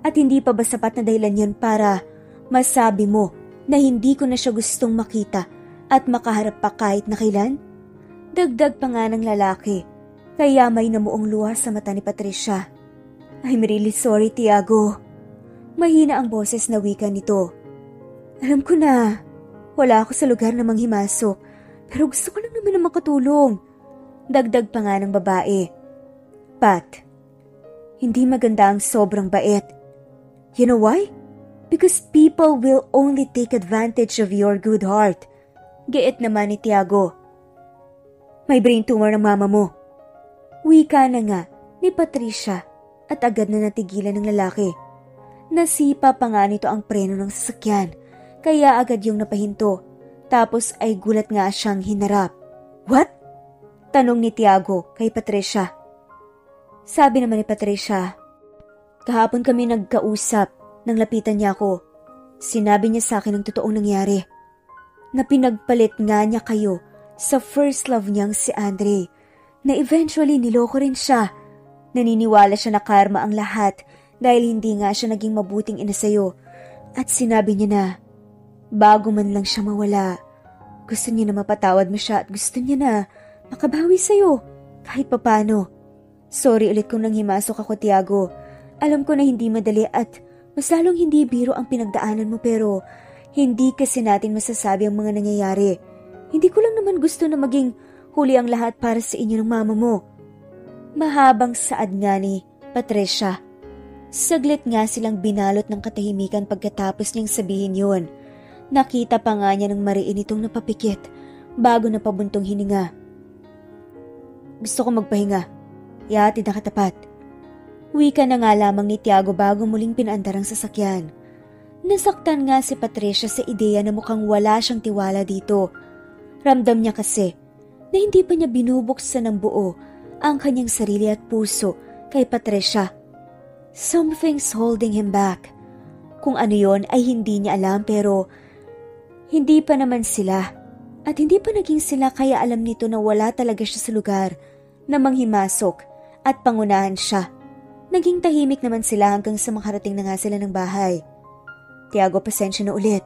At hindi pa ba sapat na dahilan yan para masabi mo na hindi ko na siya gustong makita at makaharap pa kahit na kailan? Dagdag pa nga ng lalaki. Kaya may namuong luha sa mata ni Patricia. I'm really sorry, Tiago. Mahina ang boses na wika nito. Alam ko na, wala ako sa lugar na manghimasok, pero gusto ko lang naman na makatulong. Dagdag pa nga ng babae. Pat, hindi maganda ang sobrang bait. You know why? Because people will only take advantage of your good heart. Giit naman ni Tiago. May brain tumor ng mama mo. Wika na nga ni Patricia at agad na natigilan ng lalaki. Nasipa pa nga nito ang preno ng sasakyan, kaya agad yung napahinto. Tapos ay gulat nga siyang hinarap. What? Tanong ni Tiago kay Patricia. Sabi naman ni Patricia, kahapon kami nagkausap nang lapitan niya ako. Sinabi niya sa akin ang totoong nangyari. Na pinagpalit nga niya kayo sa first love niyang si Andre. Na eventually niloko rin siya. Naniniwala siya na karma ang lahat dahil hindi nga siya naging mabuting ina sa'yo. At sinabi niya na, bago man lang siya mawala, gusto niya na mapatawad mo siya at gusto niya na makabawi sa'yo kahit papano. Sorry ulit kung nanghimasok ako, Tiago. Alam ko na hindi madali at mas lalong hindi biro ang pinagdaanan mo pero hindi kasi natin masasabi ang mga nangyayari. Hindi ko lang naman gusto na maging huli ang lahat para sa inyo ng mama mo. Mahabang saad nga ni Patricia. Saglit nga silang binalot ng katahimikan pagkatapos niyang sabihin yun. Nakita pa nga niya ng mariin itong napapikit bago napabuntong hininga. Gusto ko magpahinga. Ihatid na katapat. Wika na nga lamang ni Tiago bago muling pinaandar ang sasakyan. Nasaktan nga si Patricia sa ideya na mukhang wala siyang tiwala dito. Ramdam niya kasi na hindi pa niya binubuksan ng buo ang kanyang sarili at puso kay Patricia. Something's holding him back. Kung ano yon ay hindi niya alam pero hindi pa naman sila at hindi pa naging sila kaya alam nito na wala talaga siya sa lugar na manghimasok at pangunahan siya. Naging tahimik naman sila hanggang sa makarating na nga sila ng bahay. Tiago, pasensya na ulit.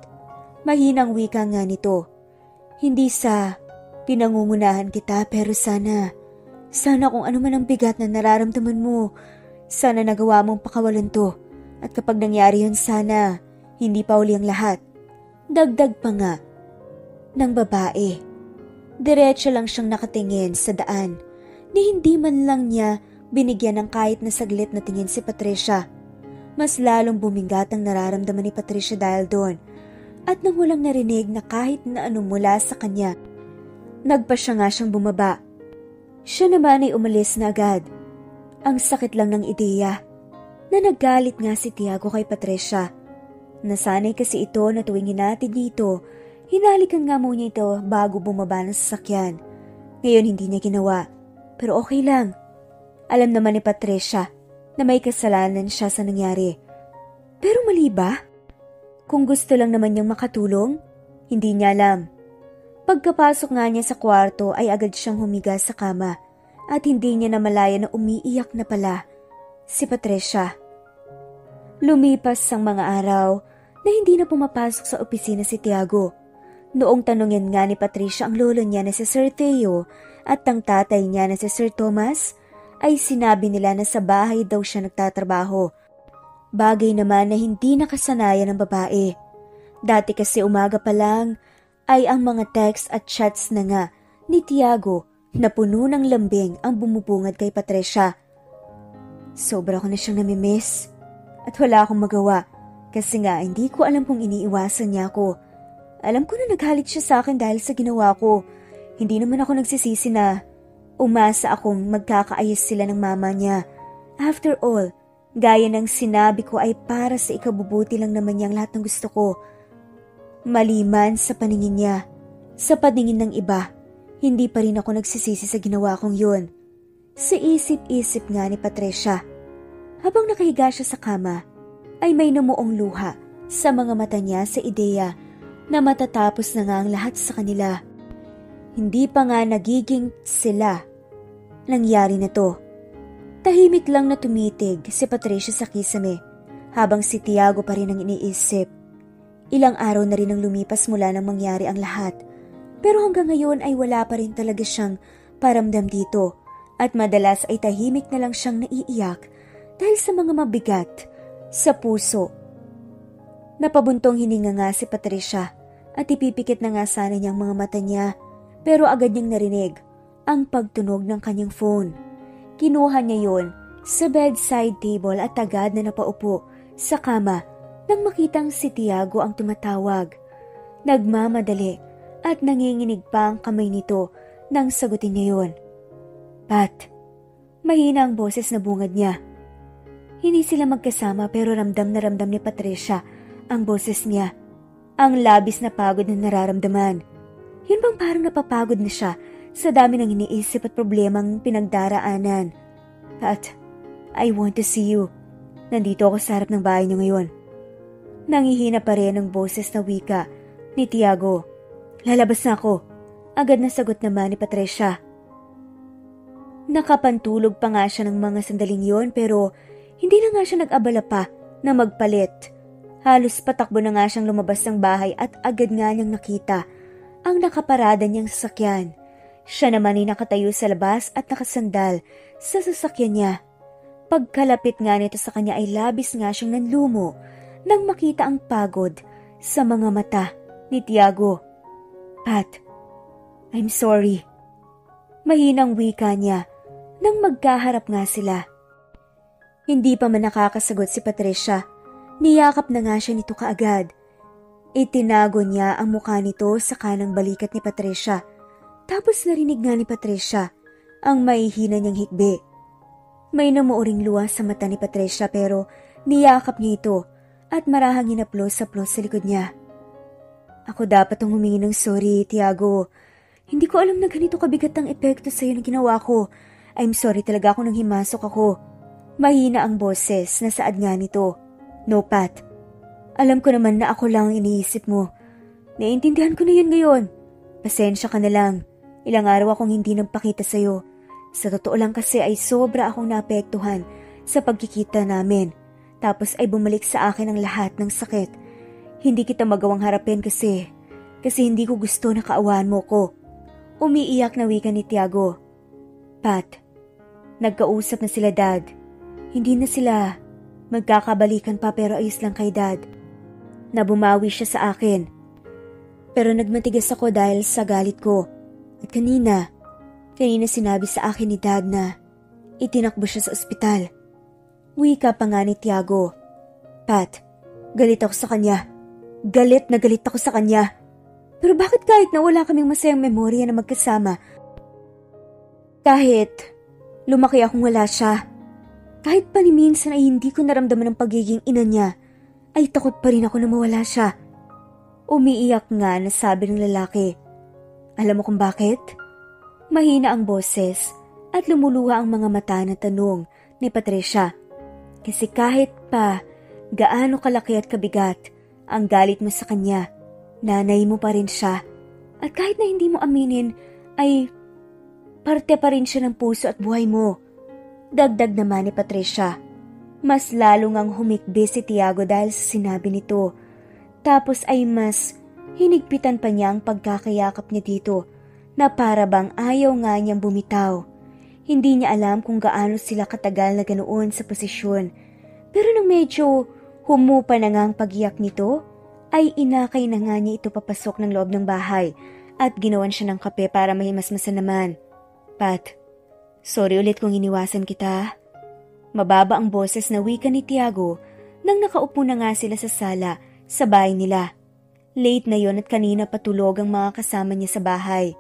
Mahinang wika nga nito. Hindi sa pinangungunahan kita pero sana kung ano man ang bigat na nararamdaman mo, sana nagawa mong pakawalan to. At kapag nangyari yun sana, hindi pa uli ang lahat. Dagdag pa nga ng babae. Diretso lang siyang nakatingin sa daan ni hindi man lang niya binigyan ng kahit na saglit na tingin si Patricia. Mas lalong bumigat ang nararamdaman ni Patricia dahil doon. At nang walang narinig na kahit na ano mula sa kanya, nagpa siya nga siyang bumaba. Siya naman ay umalis na agad. Ang sakit lang ng ideya na naggalit nga si Tiago kay Patricia. Nasanay kasi ito na tuwing hinatid dito, hinalikan nga muna ito bago bumaba ng sasakyan. Ngayon hindi niya ginawa. Pero okay lang. Alam naman ni Patricia na may kasalanan siya sa nangyari. Pero mali ba? Kung gusto lang naman niyang makatulong, hindi niya alam. Pagkapasok nga niya sa kwarto ay agad siyang humiga sa kama at hindi niya namalaya na umiiyak na pala si Patricia. Lumipas ang mga araw na hindi na pumapasok sa opisina si Tiago. Noong tanungin nga ni Patricia ang lolo niya na si Sir Theo at ang tatay niya na si Sir Thomas, ay sinabi nila na sa bahay daw siya nagtatrabaho. Bagay naman na hindi nakasanayan ng babae. Dati kasi umaga pa lang ay ang mga text at chats na nga ni Tiago na puno ng lambing ang bumubungad kay Patricia. Sobra ko na siyang namimiss at wala akong magawa kasi nga hindi ko alam kung iniiwasan niya ako. Alam ko na naghalit siya sa akin dahil sa ginawa ko. Hindi naman ako nagsisisi na umasa akong magkakaayos sila ng mama niya. After all, gaya ng sinabi ko ay para sa ikabubuti lang naman niya ang lahat ng gusto ko. Maliman sa paningin niya, sa paningin ng iba, hindi pa rin ako nagsisisi sa ginawa kong yun. Sa isip-isip nga ni Patricia. Habang nakahiga siya sa kama, ay may namuong luha sa mga mata niya sa ideya na matatapos na nga ang lahat sa kanila. Hindi pa nga nagiging sila. Nangyari na to. Tahimik lang na tumitig si Patricia sa kisame habang si Tiago pa rin ang iniisip. Ilang araw na rin ang lumipas mula nang mangyari ang lahat. Pero hanggang ngayon ay wala pa rin talaga siyang paramdam dito at madalas ay tahimik na lang siyang naiiyak dahil sa mga mabigat sa puso. Napabuntong hininga nga si Patricia at ipipikit na nga sana niyang mga mata niya pero agad niyang narinig ang pagtunog ng kanyang phone. Kinuha niya yon sa bedside table at agad na napaupo sa kama nang makitang si Tiago ang tumatawag. Nagmamadali at nanginginig pa ang kamay nito nang sagutin niya yon. Pat, mahina ang boses na bungad niya. Hindi sila magkasama pero ramdam na ramdam ni Patricia ang boses niya. Ang labis na pagod na nararamdaman. Yun bang parang napapagod na siya sa dami ng iniisip at problemang pinagdaraanan. Pat, I want to see you. Nandito ako sa harap ng bahay niyo ngayon. Nangihina pa rin ang boses na wika ni Tiago. Lalabas na ako. Agad na sagot naman ni Patricia. Nakapantulog pa nga siya ng mga sandaling yon pero hindi na nga siya nag-abala pa na magpalit. Halos patakbo na nga siyang lumabas ng bahay at agad nga niyang nakita ang nakaparada niyang sasakyan. Siya naman ay nakatayo sa labas at nakasandal sa sasakyan niya. Pagkalapit nga nito sa kanya ay labis nga siyang nanlumo nang makita ang pagod sa mga mata ni Tiago. Pat, I'm sorry. Mahinang wika niya nang magkaharap nga sila. Hindi pa man nakakasagot si Patricia. Niyakap na nga siya nito kaagad. Itinago niya ang mukha nito sa kanang balikat ni Patricia. Tapos narinig nga ni Patricia ang mahihina niyang hikbi. May namuuring luha sa mata ni Patricia pero niyakap niya ito at marahang hinaplos-saplos sa likod niya. Ako dapat ang humingi ng sorry, Tiago. Hindi ko alam na ganito kabigat ang epekto sa iyo na ginawa ko. I'm sorry talaga kung nang himasok ako. Mahina ang boses na saad nga nito. No, Pat. Alam ko naman na ako lang ang iniisip mo. Naiintindihan ko na yun ngayon. Pasensya ka na lang. Ilang araw akong hindi nagpakita sa'yo. Sa totoo lang kasi ay sobra akong naapektuhan sa pagkikita namin. Tapos ay bumalik sa akin ang lahat ng sakit. Hindi kita magawang harapin kasi hindi ko gusto na kaawaan mo ko. Umiiyak na wika ni Tiago. Pat, nagkausap na sila Dad. Hindi na sila magkakabalikan pa pero ayos lang kay Dad. Na bumawi siya sa akin. Pero nagmatigas ako dahil sa galit ko. At kanina sinabi sa akin ni Dad na itinakbo siya sa ospital. Wika pa nga ni Tiago. Pat, galit ako sa kanya. Galit na galit ako sa kanya. Pero bakit kahit na wala kaming masayang memorya na magkasama? Kahit lumaki akong wala siya. Kahit pa ni minsan ay hindi ko naramdaman ang pagiging ina niya, ay takot pa rin ako na mawala siya. Umiiyak nga na sabi ng lalaki. Alam mo kung bakit? Mahina ang boses at lumuluha ang mga mata na tanong ni Patricia. Kasi kahit pa gaano kalaki at kabigat ang galit mo sa kanya, nanay mo pa rin siya. At kahit na hindi mo aminin, ay parte pa rin siya ng puso at buhay mo. Dagdag naman ni Patricia. Mas lalo ngang humikbi si Tiago dahil sa sinabi nito. Tapos ay mas hinigpitan pa niya ang pagkakayakap niya dito na para bang ayaw nga niyang bumitaw. Hindi niya alam kung gaano sila katagal na ganoon sa posisyon. Pero nang medyo humupa na nga ang pag-iyak nito, ay inakay na nga niya ito papasok ng loob ng bahay at ginawan siya ng kape para mahimasmasan naman. Pat, sorry ulit kung iniwasan kita. Mababa ang boses na wika ni Tiago nang nakaupo na nga sila sa sala sa bahay nila. Late na yon at kanina patulog ang mga kasama niya sa bahay.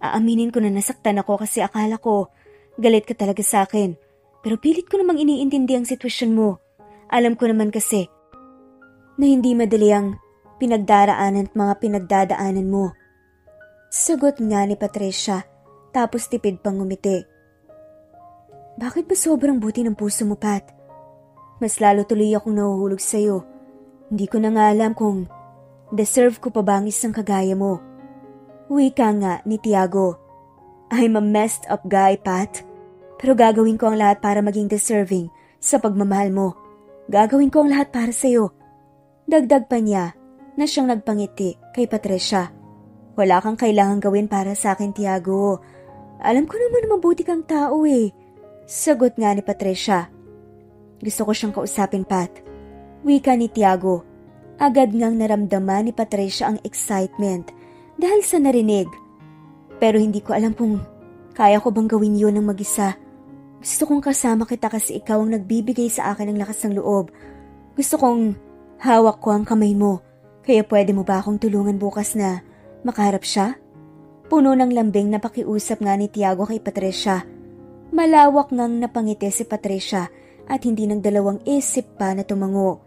Aaminin ko na nasaktan ako kasi akala ko galit ka talaga sa akin. Pero pilit ko namang iniintindi ang sitwasyon mo. Alam ko naman kasi na hindi madali ang pinagdaraanan at mga pinagdadaanan mo. Sagot nga ni Patricia tapos tipid pang ngumiti. Bakit ba sobrang buti ng puso mo, Pat? Mas lalo tuloy akong nahuhulog sa'yo. Hindi ko na nga alam kung deserve ko pa ba ang isang kagaya mo. Wika nga ni Tiago. I'm a messed up guy, Pat. Pero gagawin ko ang lahat para maging deserving sa pagmamahal mo. Gagawin ko ang lahat para sa'yo. Dagdag pa niya na siyang nagpangiti kay Patricia. Wala kang kailangang gawin para sa akin, Tiago. Alam ko naman na mabuti kang tao eh. Sagot nga ni Patricia. Gusto ko siyang kausapin, Pat. Wika ni Tiago. Agad ngang naramdaman ni Patricia ang excitement dahil sa narinig. Pero hindi ko alam kung kaya ko bang gawin yun ng mag-isa. Gusto kong kasama kita kasi ikaw ang nagbibigay sa akin ng lakas ng loob. Gusto kong hawak ko ang kamay mo. Kaya pwede mo ba akong tulungan bukas na makaharap siya? Puno ng lambing na pakiusap nga ni Tiago kay Patricia. Malawak ngang napangiti si Patricia at hindi nagdalawang isip pa na tumango.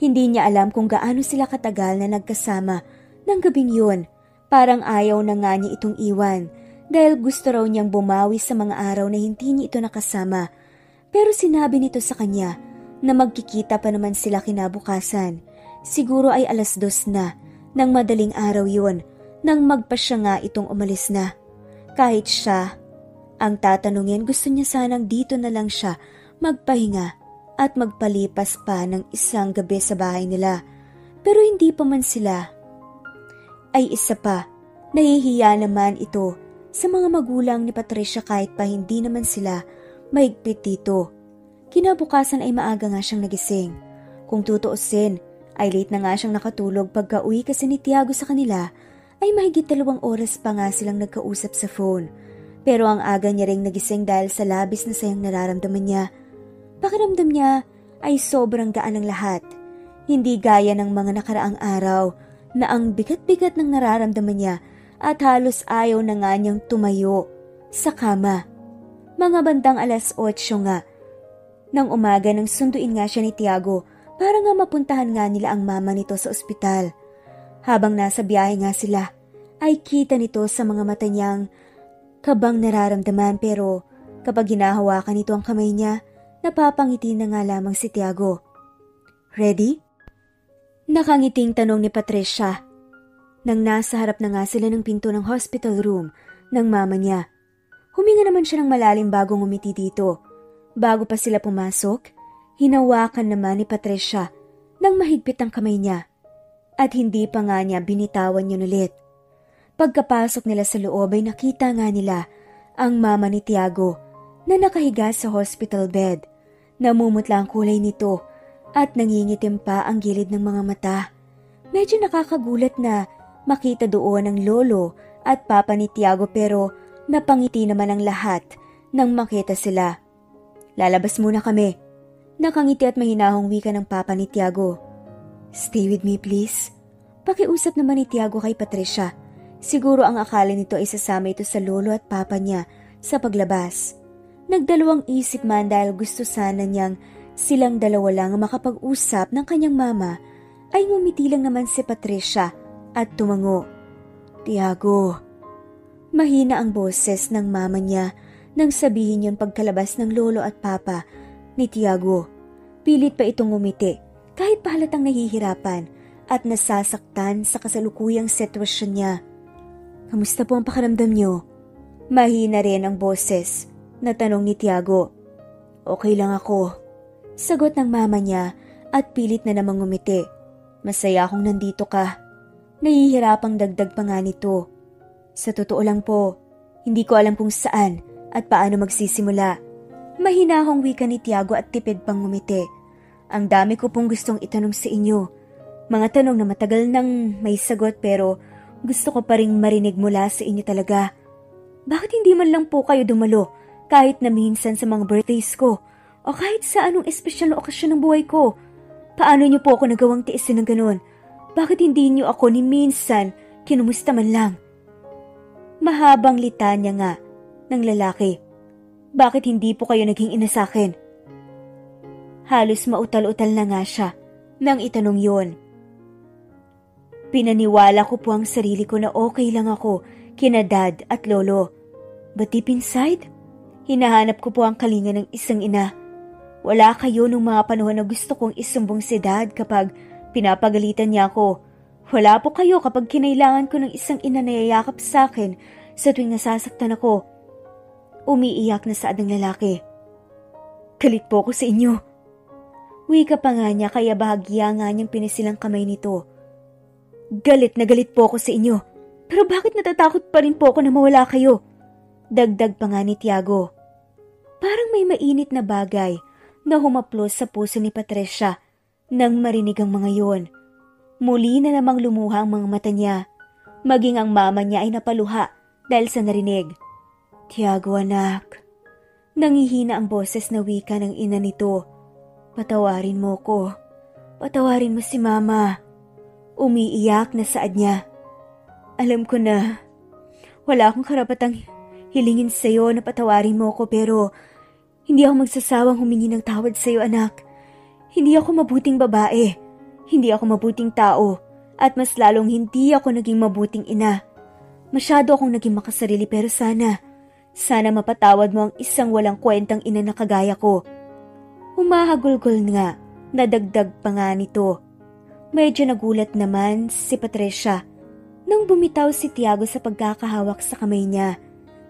Hindi niya alam kung gaano sila katagal na nagkasama ng gabing yun. Parang ayaw na nga niya itong iwan dahil gusto raw niyang bumawi sa mga araw na hindi niya ito nakasama. Pero sinabi nito sa kanya na magkikita pa naman sila kinabukasan. Siguro ay 2:00 na ng madaling araw yun nang magpa siya nga itong umalis na. Kahit siya ang tatanungin, gusto niya sanang dito na lang siya magpahinga at magpalipas pa ng isang gabi sa bahay nila. Pero hindi pa man sila. Ay isa pa, nahihiya naman ito sa mga magulang ni Patricia kahit pa hindi naman sila mahigpit dito. Kinabukasan ay maaga nga siyang nagising. Kung tutuusin, ay late na nga siyang nakatulog pagka-uwi kasi ni Tiago sa kanila ay mahigit 2 oras pa nga silang nagkausap sa phone. Pero ang aga niya ring nagising dahil sa labis na sayang nararamdaman niya. Pakiramdam niya ay sobrang gaan ng lahat. Hindi gaya ng mga nakaraang araw na ang bigat-bigat ng nararamdaman niya at halos ayaw na nga niyang tumayo sa kama. Mga bandang 8:00 nga ng umaga nang sunduin nga siya ni Tiago para nga mapuntahan nga nila ang mama nito sa ospital. Habang nasa biyahe nga sila, ay kita nito sa mga mata niyang kabang nararamdaman pero kapag hinahawakan nito ang kamay niya, napapangiti na nga lamang si Tiago. Ready? Nakangiting tanong ni Patricia. Nang nasa harap na nga sila ng pinto ng hospital room ng mama niya. Huminga naman siya ng malalim bago ngumiti dito. Bago pa sila pumasok, hinawakan naman ni Patricia nang mahigpit ang kamay niya. At hindi pa nga niya binitawan yun ulit. Pagkapasok nila sa loob ay nakita nga nila ang mama ni Tiago na nakahiga sa hospital bed. Namumutla ang kulay nito at nangingitim pa ang gilid ng mga mata. Medyo nakakagulat na makita doon ang lolo at papa ni Tiago pero napangiti naman ang lahat nang makita sila. Lalabas muna kami. Nakangiti at mahinahong wika ng papa ni Tiago. Stay with me please. Pakiusap naman ni Tiago kay Patricia. Siguro ang akala nito ay sasama ito sa lolo at papa niya sa paglabas. Nagdalawang isip man dahil gusto sana niyang silang dalawa lang makapag-usap ng kanyang mama ay ngumiti lang naman si Patricia at tumango. Tiago. Mahina ang boses ng mama niya nang sabihin yon pagkalabas ng lolo at papa ni Tiago. Pilit pa itong ngumiti kahit pahalatang nahihirapan at nasasaktan sa kasalukuyang sitwasyon niya. Kamusta po ang pakiramdam niyo? Mahina rin ang boses na tanong ni Tiago. Okay lang ako. Sagot ng mama niya at pilit na namang ngumiti. Masaya akong nandito ka. Nahihirapang dagdag pa nga nito. Sa totoo lang po, hindi ko alam kung saan at paano magsisimula. Mahinahong wika ni Tiago at tipid pang ngumiti. Ang dami ko pong gustong itanong sa inyo. Mga tanong na matagal nang may sagot pero gusto ko pa ring marinig mula sa inyo talaga. Bakit hindi man lang po kayo dumalo kahit na minsan sa mga birthdays ko o kahit sa anong espesyal na okasyon ng buhay ko? Paano niyo po ako nagawang tiisin ng ganun? Bakit hindi niyo ako ni minsan kinumusta man lang? Mahabang litanya nga ng lalaki. Bakit hindi po kayo naging ina sa akin? Halos mautal-utal na nga siya nang itanong yon. Pinaniwala ko po ang sarili ko na okay lang ako kina dad at lolo. But deep inside, hinahanap ko po ang kalinga ng isang ina. Wala kayo nung mga panahon na gusto kong isumbong si dad kapag pinapagalitan niya ako. Wala po kayo kapag kinailangan ko ng isang ina na yayakap sa akin sa tuwing nasasaktan ako. Umiiyak na saad ng lalaki. Galit po ako sa inyo. Wika pa nga niya kaya bahagya nga niyang pinisilang kamay nito. Galit na galit po ako sa inyo. Pero bakit natatakot pa rin po ako na mawala kayo? Dagdag pa nga ni Tiago. Parang may mainit na bagay na humaplos sa puso ni Patricia nang marinig ang mga yon. Muli na namang lumuha ang mga mata niya. Maging ang mama niya ay napaluha dahil sa narinig. Tiago anak. Nangihina ang boses na wika ng ina nito. Patawarin mo ko. Patawarin mo si mama. Umiiyak na saad niya. Alam ko na. Wala akong karapatang hilingin sa'yo na patawarin mo ko pero hindi ako magsasawang humingi ng tawad sa'yo anak. Hindi ako mabuting babae. Hindi ako mabuting tao. At mas lalong hindi ako naging mabuting ina. Masyado akong naging makasarili pero sana mapatawad mo ang isang walang kwentang ina na kagaya ko. Humahagulgol nga, nadagdag pa nga nito. Medyo nagulat naman si Patricia nang bumitaw si Tiago sa pagkakahawak sa kamay niya.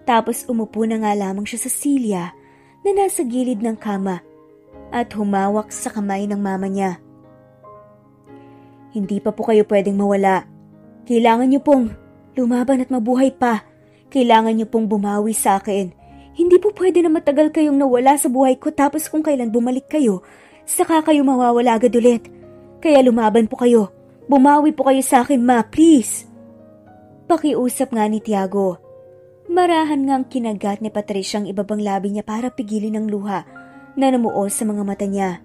Tapos umupo na nga lamang siya sa silya na nasa gilid ng kama at humawak sa kamay ng mama niya. Hindi pa po kayo pwedeng mawala. Kailangan niyo pong lumaban at mabuhay pa. Kailangan niyo pong bumawi sa akin. Hindi po pwede na matagal kayong nawala sa buhay ko tapos kung kailan bumalik kayo, saka kayo mawawala agad ulit. Kaya lumaban po kayo. Bumawi po kayo sa akin, ma, please. Pakiusap nga ni Tiago. Marahan ngang kinagat ni Patricia ang ibabang labi niya para pigilin ang luha na namuo sa mga mata niya.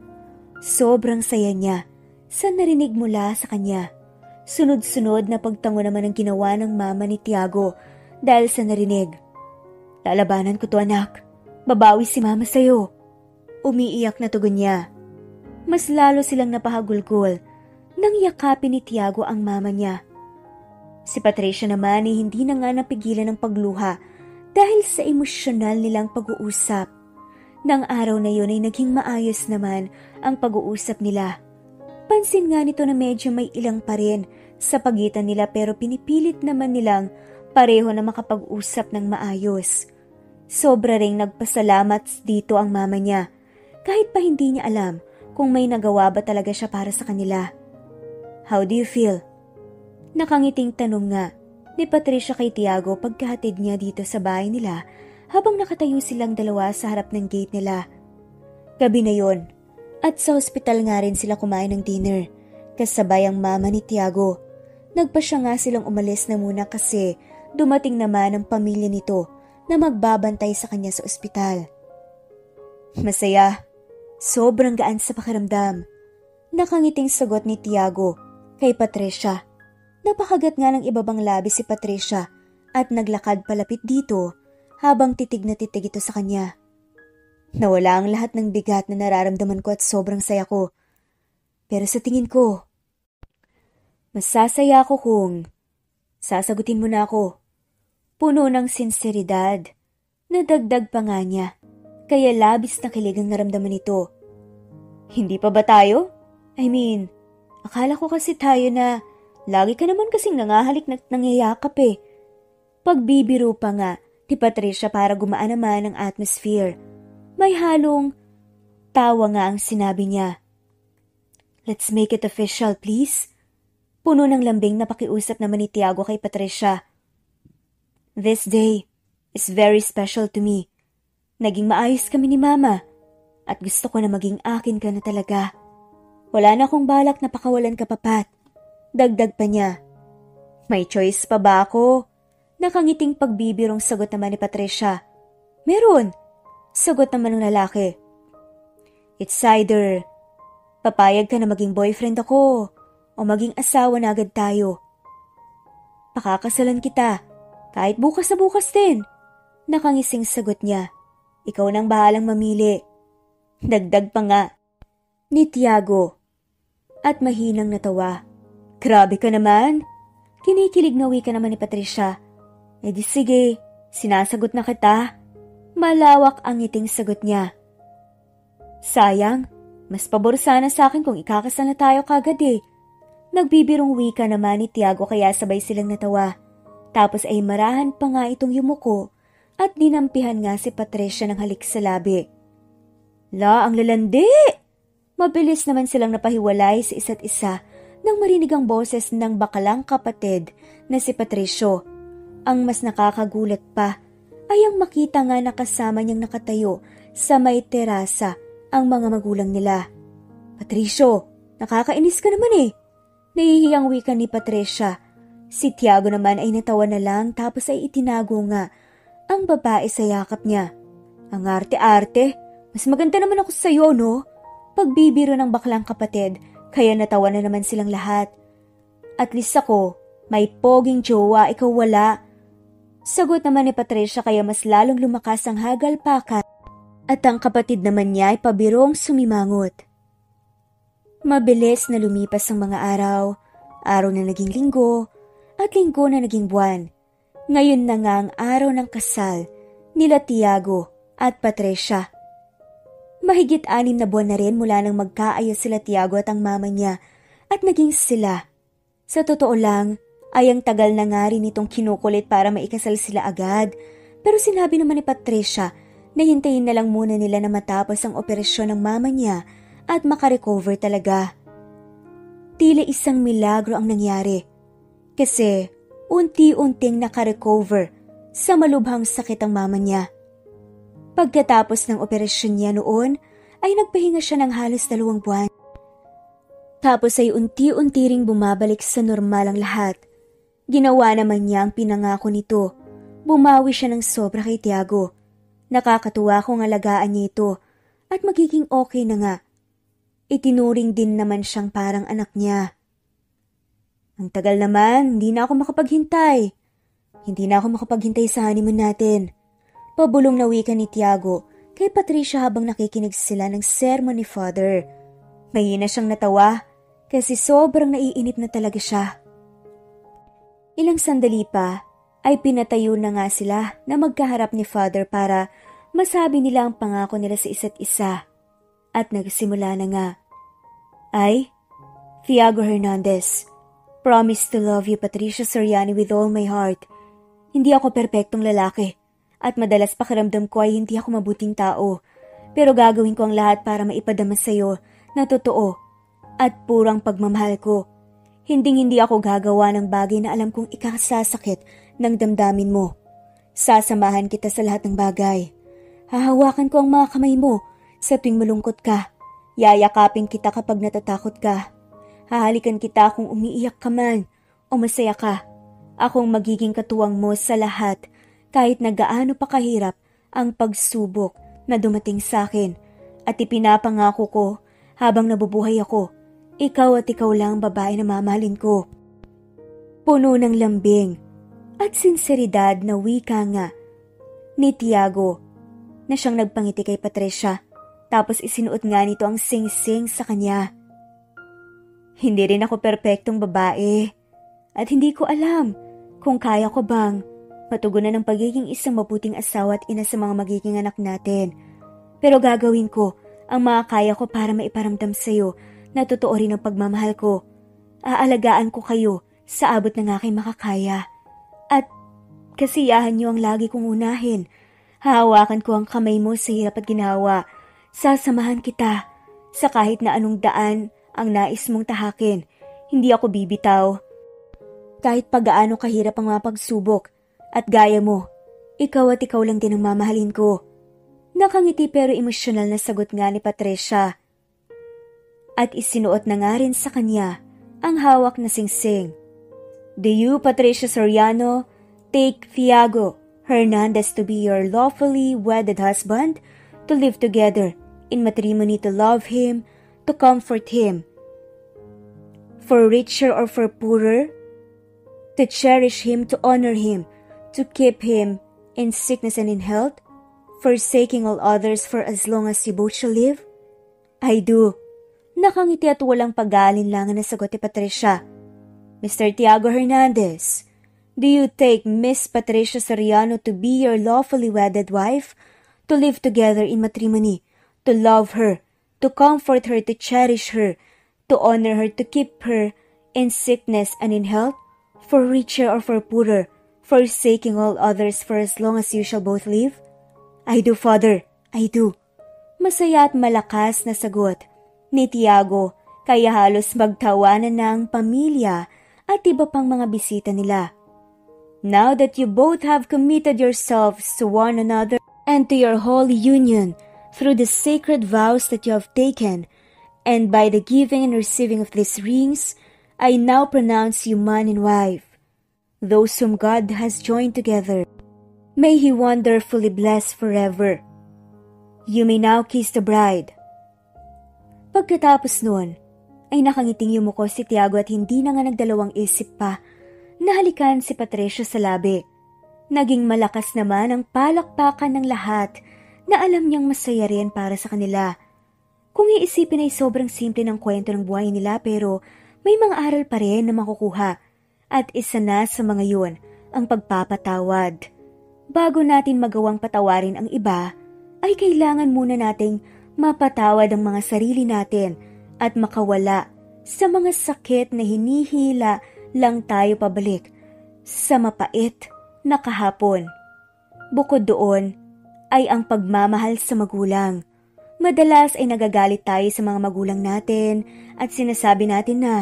Sobrang saya niya sa narinig mula sa kanya. Sunod-sunod na pagtango naman ang ginawa ng mama ni Tiago dahil sa narinig. Lalabanan ko to anak. Babawi si mama sa'yo. Umiiyak na tugon niya. Mas lalo silang napahagulgol nang yakapin ni Tiago ang mama niya. Si Patricia naman ay hindi na nga napigilan ng pagluha dahil sa emosyonal nilang pag-uusap. Nang araw na yun ay naging maayos naman ang pag-uusap nila. Pansin nga nito na medyo may ilang pa rin sa pagitan nila pero pinipilit naman nilang pareho na makapag-usap ng maayos. Sobra ring nagpasalamat dito ang mama niya kahit pa hindi niya alam kung may nagawa ba talaga siya para sa kanila. How do you feel? Nakangiting tanong nga ni Patricia kay Tiago pagkahatid niya dito sa bahay nila habang nakatayo silang dalawa sa harap ng gate nila. Gabi na yon. At sa ospital nga rin sila kumain ng dinner, kasabay ang mama ni Tiago. Nagpasya nga silang umalis na muna kasi dumating naman ang pamilya nito na magbabantay sa kanya sa ospital. Masaya, sobrang gaan sa pakiramdam. Nakangiting sagot ni Tiago kay Patricia. Napakagat nga ng ibabang labi si Patricia at naglakad palapit dito habang titig na titig ito sa kanya. Nawala ang lahat ng bigat na nararamdaman ko at sobrang saya ko. Pero sa tingin ko, masasaya ako kung sasagutin mo na ako. Puno ng sinseridad. Nadagdag pa nga niya, kaya labis na kilig ang naramdaman nito. Hindi pa ba tayo? I mean, akala ko kasi tayo na lagi ka naman kasing nangahalik na nangyayakap eh. Pagbibiro pa nga ni Patricia para gumaan naman ang atmosphere. May halong tawa nga ang sinabi niya. Let's make it official, please. Puno ng lambing na pakiusap naman ni Tiago kay Patricia. This day is very special to me. Naging maayos kami ni Mama at gusto ko na maging akin ka na talaga. Wala na akong balak na pakawalan ka papat. Dagdag pa niya. May choice pa ba ako? Nakangiting pagbibirong sagot naman ni Patricia. Meron. Sagot naman ng lalaki. It's either papayag ka na maging boyfriend ako o maging asawa na agad tayo. Pakakasalan kita kahit bukas na bukas din. Nakangising sagot niya. Ikaw nang bahalang mamili. Dagdag pa nga ni Tiago at mahinang natawa. Grabe ka naman. Kinikilig na wika naman ni Patricia. Eh di sige, sinasagot na kita. Malawak ang ngiting sagot niya. Sayang, mas pabor sana sa akin kung ikakasal na tayo kagad eh. Nagbibirong wika naman ni Tiago kaya sabay silang natawa. Tapos ay marahan pa nga itong yumuko at dinampihan nga si Patricia ng halik sa labi. La, ang lalandi! Mabilis naman silang napahiwalay sa isa't isa nang marinig ang boses ng bakalang kapatid na si Patricio. Ang mas nakakagulat pa ay ang makita nga na kasama niyang nakatayo sa may terasa ang mga magulang nila. Patricio, nakakainis ka naman eh. Nahihiyang wika ni Patricia. Si Tiago naman ay natawa na lang tapos ay itinago nga ang babae sa yakap niya. Ang arte-arte, mas maganda naman ako sa'yo, no? Pagbibiro ng baklang kapatid, kaya natawa na naman silang lahat. At least ako, may poging jowa, ikaw wala. Sagot naman ni Patricia kaya mas lalong lumakas ang hagalpakan at ang kapatid naman niya ay pabirong sumimangot. Mabilis na lumipas ang mga araw, araw na naging linggo at linggo na naging buwan. Ngayon na nga ang araw ng kasal nila Tiago at Patricia. Mahigit 6 na buwan na rin mula nang magkaayos sila Tiago at ang mama niya at naging sila. Sa totoo lang, ay ang tagal na nga rin itong kinukulit para maikasal sila agad. Pero sinabi naman ni Patricia na hintayin na lang muna nila na matapos ang operasyon ng mama niya at makarecover talaga. Tila isang milagro ang nangyari. Kasi unti-unting nakarecover sa malubhang sakit ang mama niya. Pagkatapos ng operasyon niya noon ay nagpahinga siya ng halos 2 buwan. Tapos ay unti-unti ring bumabalik sa normal ang lahat. Ginawa naman niya ang pinangako nito. Bumawi siya ng sobra kay Tiago. Nakakatuwa kung alagaan niya ito at magiging okay na nga. Itinuring din naman siyang parang anak niya. Ang tagal naman, hindi na ako makapaghintay. Hindi na ako makapaghintay sa honeymoon natin. Pabulong na wika ni Tiago kay Patricia habang nakikinig sila ng sermon ni Father. Mahina siyang natawa kasi sobrang naiinip na talaga siya. Ilang sandali pa ay pinatayo na nga sila na magkaharap ni Father para masabi nila ang pangako nila sa isa't isa. At nagsimula na nga. I, Tiago Hernandez, promise to love you, Patricia Soriano, with all my heart. Hindi ako perpektong lalaki at madalas pakiramdam ko ay hindi ako mabuting tao. Pero gagawin ko ang lahat para maipadama sa'yo na totoo at purang pagmamahal ko. Hindi ako gagawa ng bagay na alam kong ikakasasakit ng damdamin mo. Sasamahan kita sa lahat ng bagay. Hahawakan ko ang mga kamay mo sa tuwing malungkot ka. Yayakapin kita kapag natatakot ka. Hahalikan kita kung umiiyak ka man o masaya ka. Akong magiging katuwang mo sa lahat kahit na gaano pa kahirap ang pagsubok na dumating sa akin. At ipinapangako ko habang nabubuhay ako, ikaw at ikaw lang ang babae na mamahalin ko. Puno ng lambing at sinseridad na wika nga ni Tiago na siyang nagpangiti kay Patricia. Tapos isinuot nga nito ang sing-sing sa kanya. Hindi rin ako perpektong babae at hindi ko alam kung kaya ko bang matugunan ng pagiging isang mabuting asawa at ina sa mga magiging anak natin. Pero gagawin ko ang mga kaya ko para maiparamdam sa iyo na totoo rin ang pagmamahal ko. Aalagaan ko kayo sa abot ng aking makakaya. At kasiyahan niyo ang lagi kong unahin. Hahawakan ko ang kamay mo sa hirap at ginawa. Sasamahan kita sa kahit na anong daan ang nais mong tahakin. Hindi ako bibitaw. Kahit pagaano kahirap ang mga pagsubok at gaya mo, ikaw at ikaw lang din ang mamahalin ko. Nakangiti pero emosyonal na sagot nga ni Patricia. At isinuot na nga rin sa kanya ang hawak na singsing. Do you, Patricia Soriano, take Tiago Hernandez to be your lawfully wedded husband, to live together in matrimony, to love him, to comfort him, for richer or for poorer, to cherish him, to honor him, to keep him in sickness and in health, forsaking all others for as long as you both shall live? I do. Nakangiti at walang pag-aalinlangan na sagot ni Patricia. Mr. Tiago Hernandez, do you take Miss Patricia Soriano to be your lawfully wedded wife, to live together in matrimony, to love her, to comfort her, to cherish her, to honor her, to keep her in sickness and in health, for richer or for poorer, forsaking all others for as long as you shall both live? I do, Father, I do. Masaya at malakas na sagot ni Tiago, kaya halos magtawanan na ang pamilya at iba pang mga bisita nila. Now that you both have committed yourselves to one another and to your holy union through the sacred vows that you have taken, and by the giving and receiving of these rings, I now pronounce you man and wife, those whom God has joined together. May He wonderfully bless forever. You may now kiss the bride. Pagkatapos noon, ay nakangiting yumuko si Tiago at hindi na nga nagdalawang isip pa na halikan si Patricia sa labi. Naging malakas naman ang palakpakan ng lahat na alam niyang masaya rin para sa kanila. Kung iisipin ay sobrang simple ng kwento ng buhay nila pero may mga aral pa rin na makukuha at isa na sa mga yun ang pagpapatawad. Bago natin magawang patawarin ang iba, ay kailangan muna nating mapatawad ang mga sarili natin at makawala sa mga sakit na hinihila lang tayo pabalik sa mapait na kahapon. Bukod doon ay ang pagmamahal sa magulang. Madalas ay nagagalit tayo sa mga magulang natin at sinasabi natin na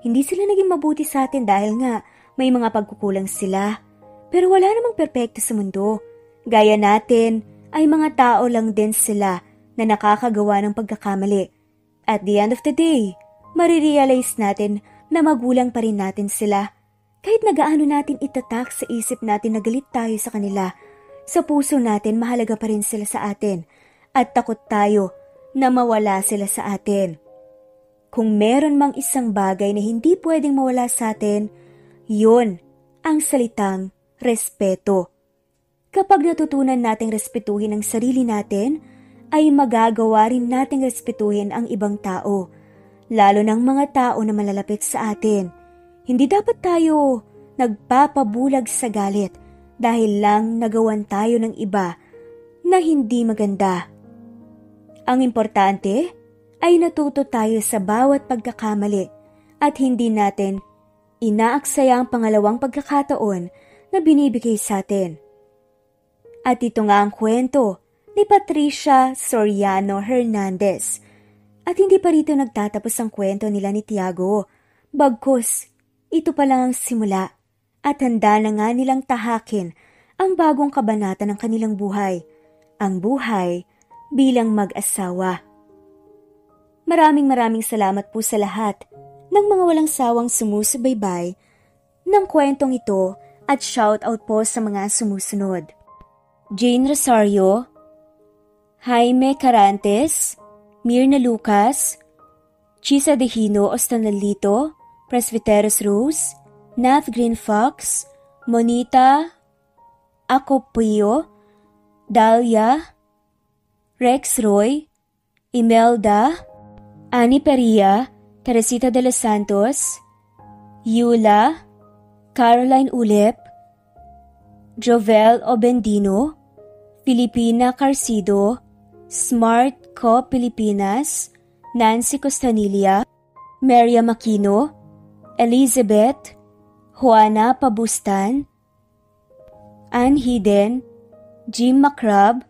hindi sila naging mabuti sa atin dahil nga may mga pagkukulang sila. Pero wala namang perpekto sa mundo. Gaya natin ay mga tao lang din sila na nakakagawa ng pagkakamali. At the end of the day, marirealize natin na magulang pa rin natin sila. Kahit nagaano natin itatak sa isip natin na galit tayo sa kanila, sa puso natin mahalaga pa rin sila sa atin at takot tayo na mawala sila sa atin. Kung meron mang isang bagay na hindi pwedeng mawala sa atin, yun ang salitang respeto. Kapag natutunan nating respetuhin ang sarili natin, ay magagawa rin nating respetuhin ang ibang tao, lalo ng mga tao na malalapit sa atin. Hindi dapat tayo nagpapabulag sa galit dahil lang nagawan tayo ng iba na hindi maganda. Ang importante ay natuto tayo sa bawat pagkakamali at hindi natin inaaksaya ang pangalawang pagkakataon na binibigay sa atin. At ito nga ang kwento ni Patricia Soriano Hernandez. At hindi pa rito nagtatapos ang kwento nila ni Tiago. Bagkus, ito pa lang ang simula at handa na nga nilang tahakin ang bagong kabanata ng kanilang buhay, ang buhay bilang mag-asawa. Maraming salamat po sa lahat ng mga walang sawang sumusubaybay ng kwentong ito at shoutout po sa mga sumusunod. Jane Rosario, Jaime Carantes, Mirna Lucas, Chisa Dehino Ostanalito, Presbyteros Rose, Nath Green Fox, Monita Acopio, Dalia, Rex Roy, Imelda, Annie Peria, Teresita de los Santos, Yula, Caroline Ulep, Jovel Obendino, Filipina Carcido, Smart Co Pilipinas, Nancy Costanilla, Maria Makino, Elizabeth, Juana Pabustan, Ann Hiden, Jim Macrab,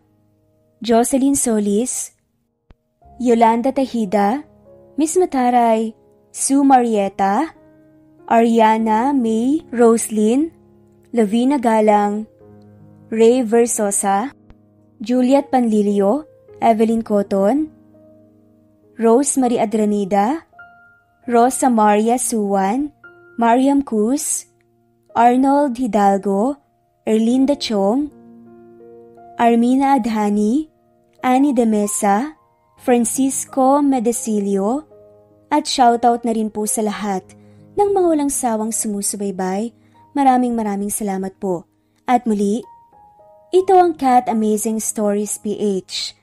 Jocelyn Solis, Yolanda Tejida, Miss Mataray, Sue Marieta, Ariana May Roslyn, Lavina Galang, Ray Versosa, Juliet Panlilio, Evelyn Coton, Rose Marie Adranida, Rosa Maria Suwan, Mariam Cruz, Arnold Hidalgo, Erlinda Chong, Armina Adhani, Annie de Mesa, Francisco Medecilio, at shoutout na rin po sa lahat ng mga walang sawang sumusubaybay. Maraming salamat po. At muli, ito ang Cat Amazing Stories PH.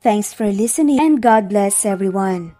Thanks for listening and God bless everyone.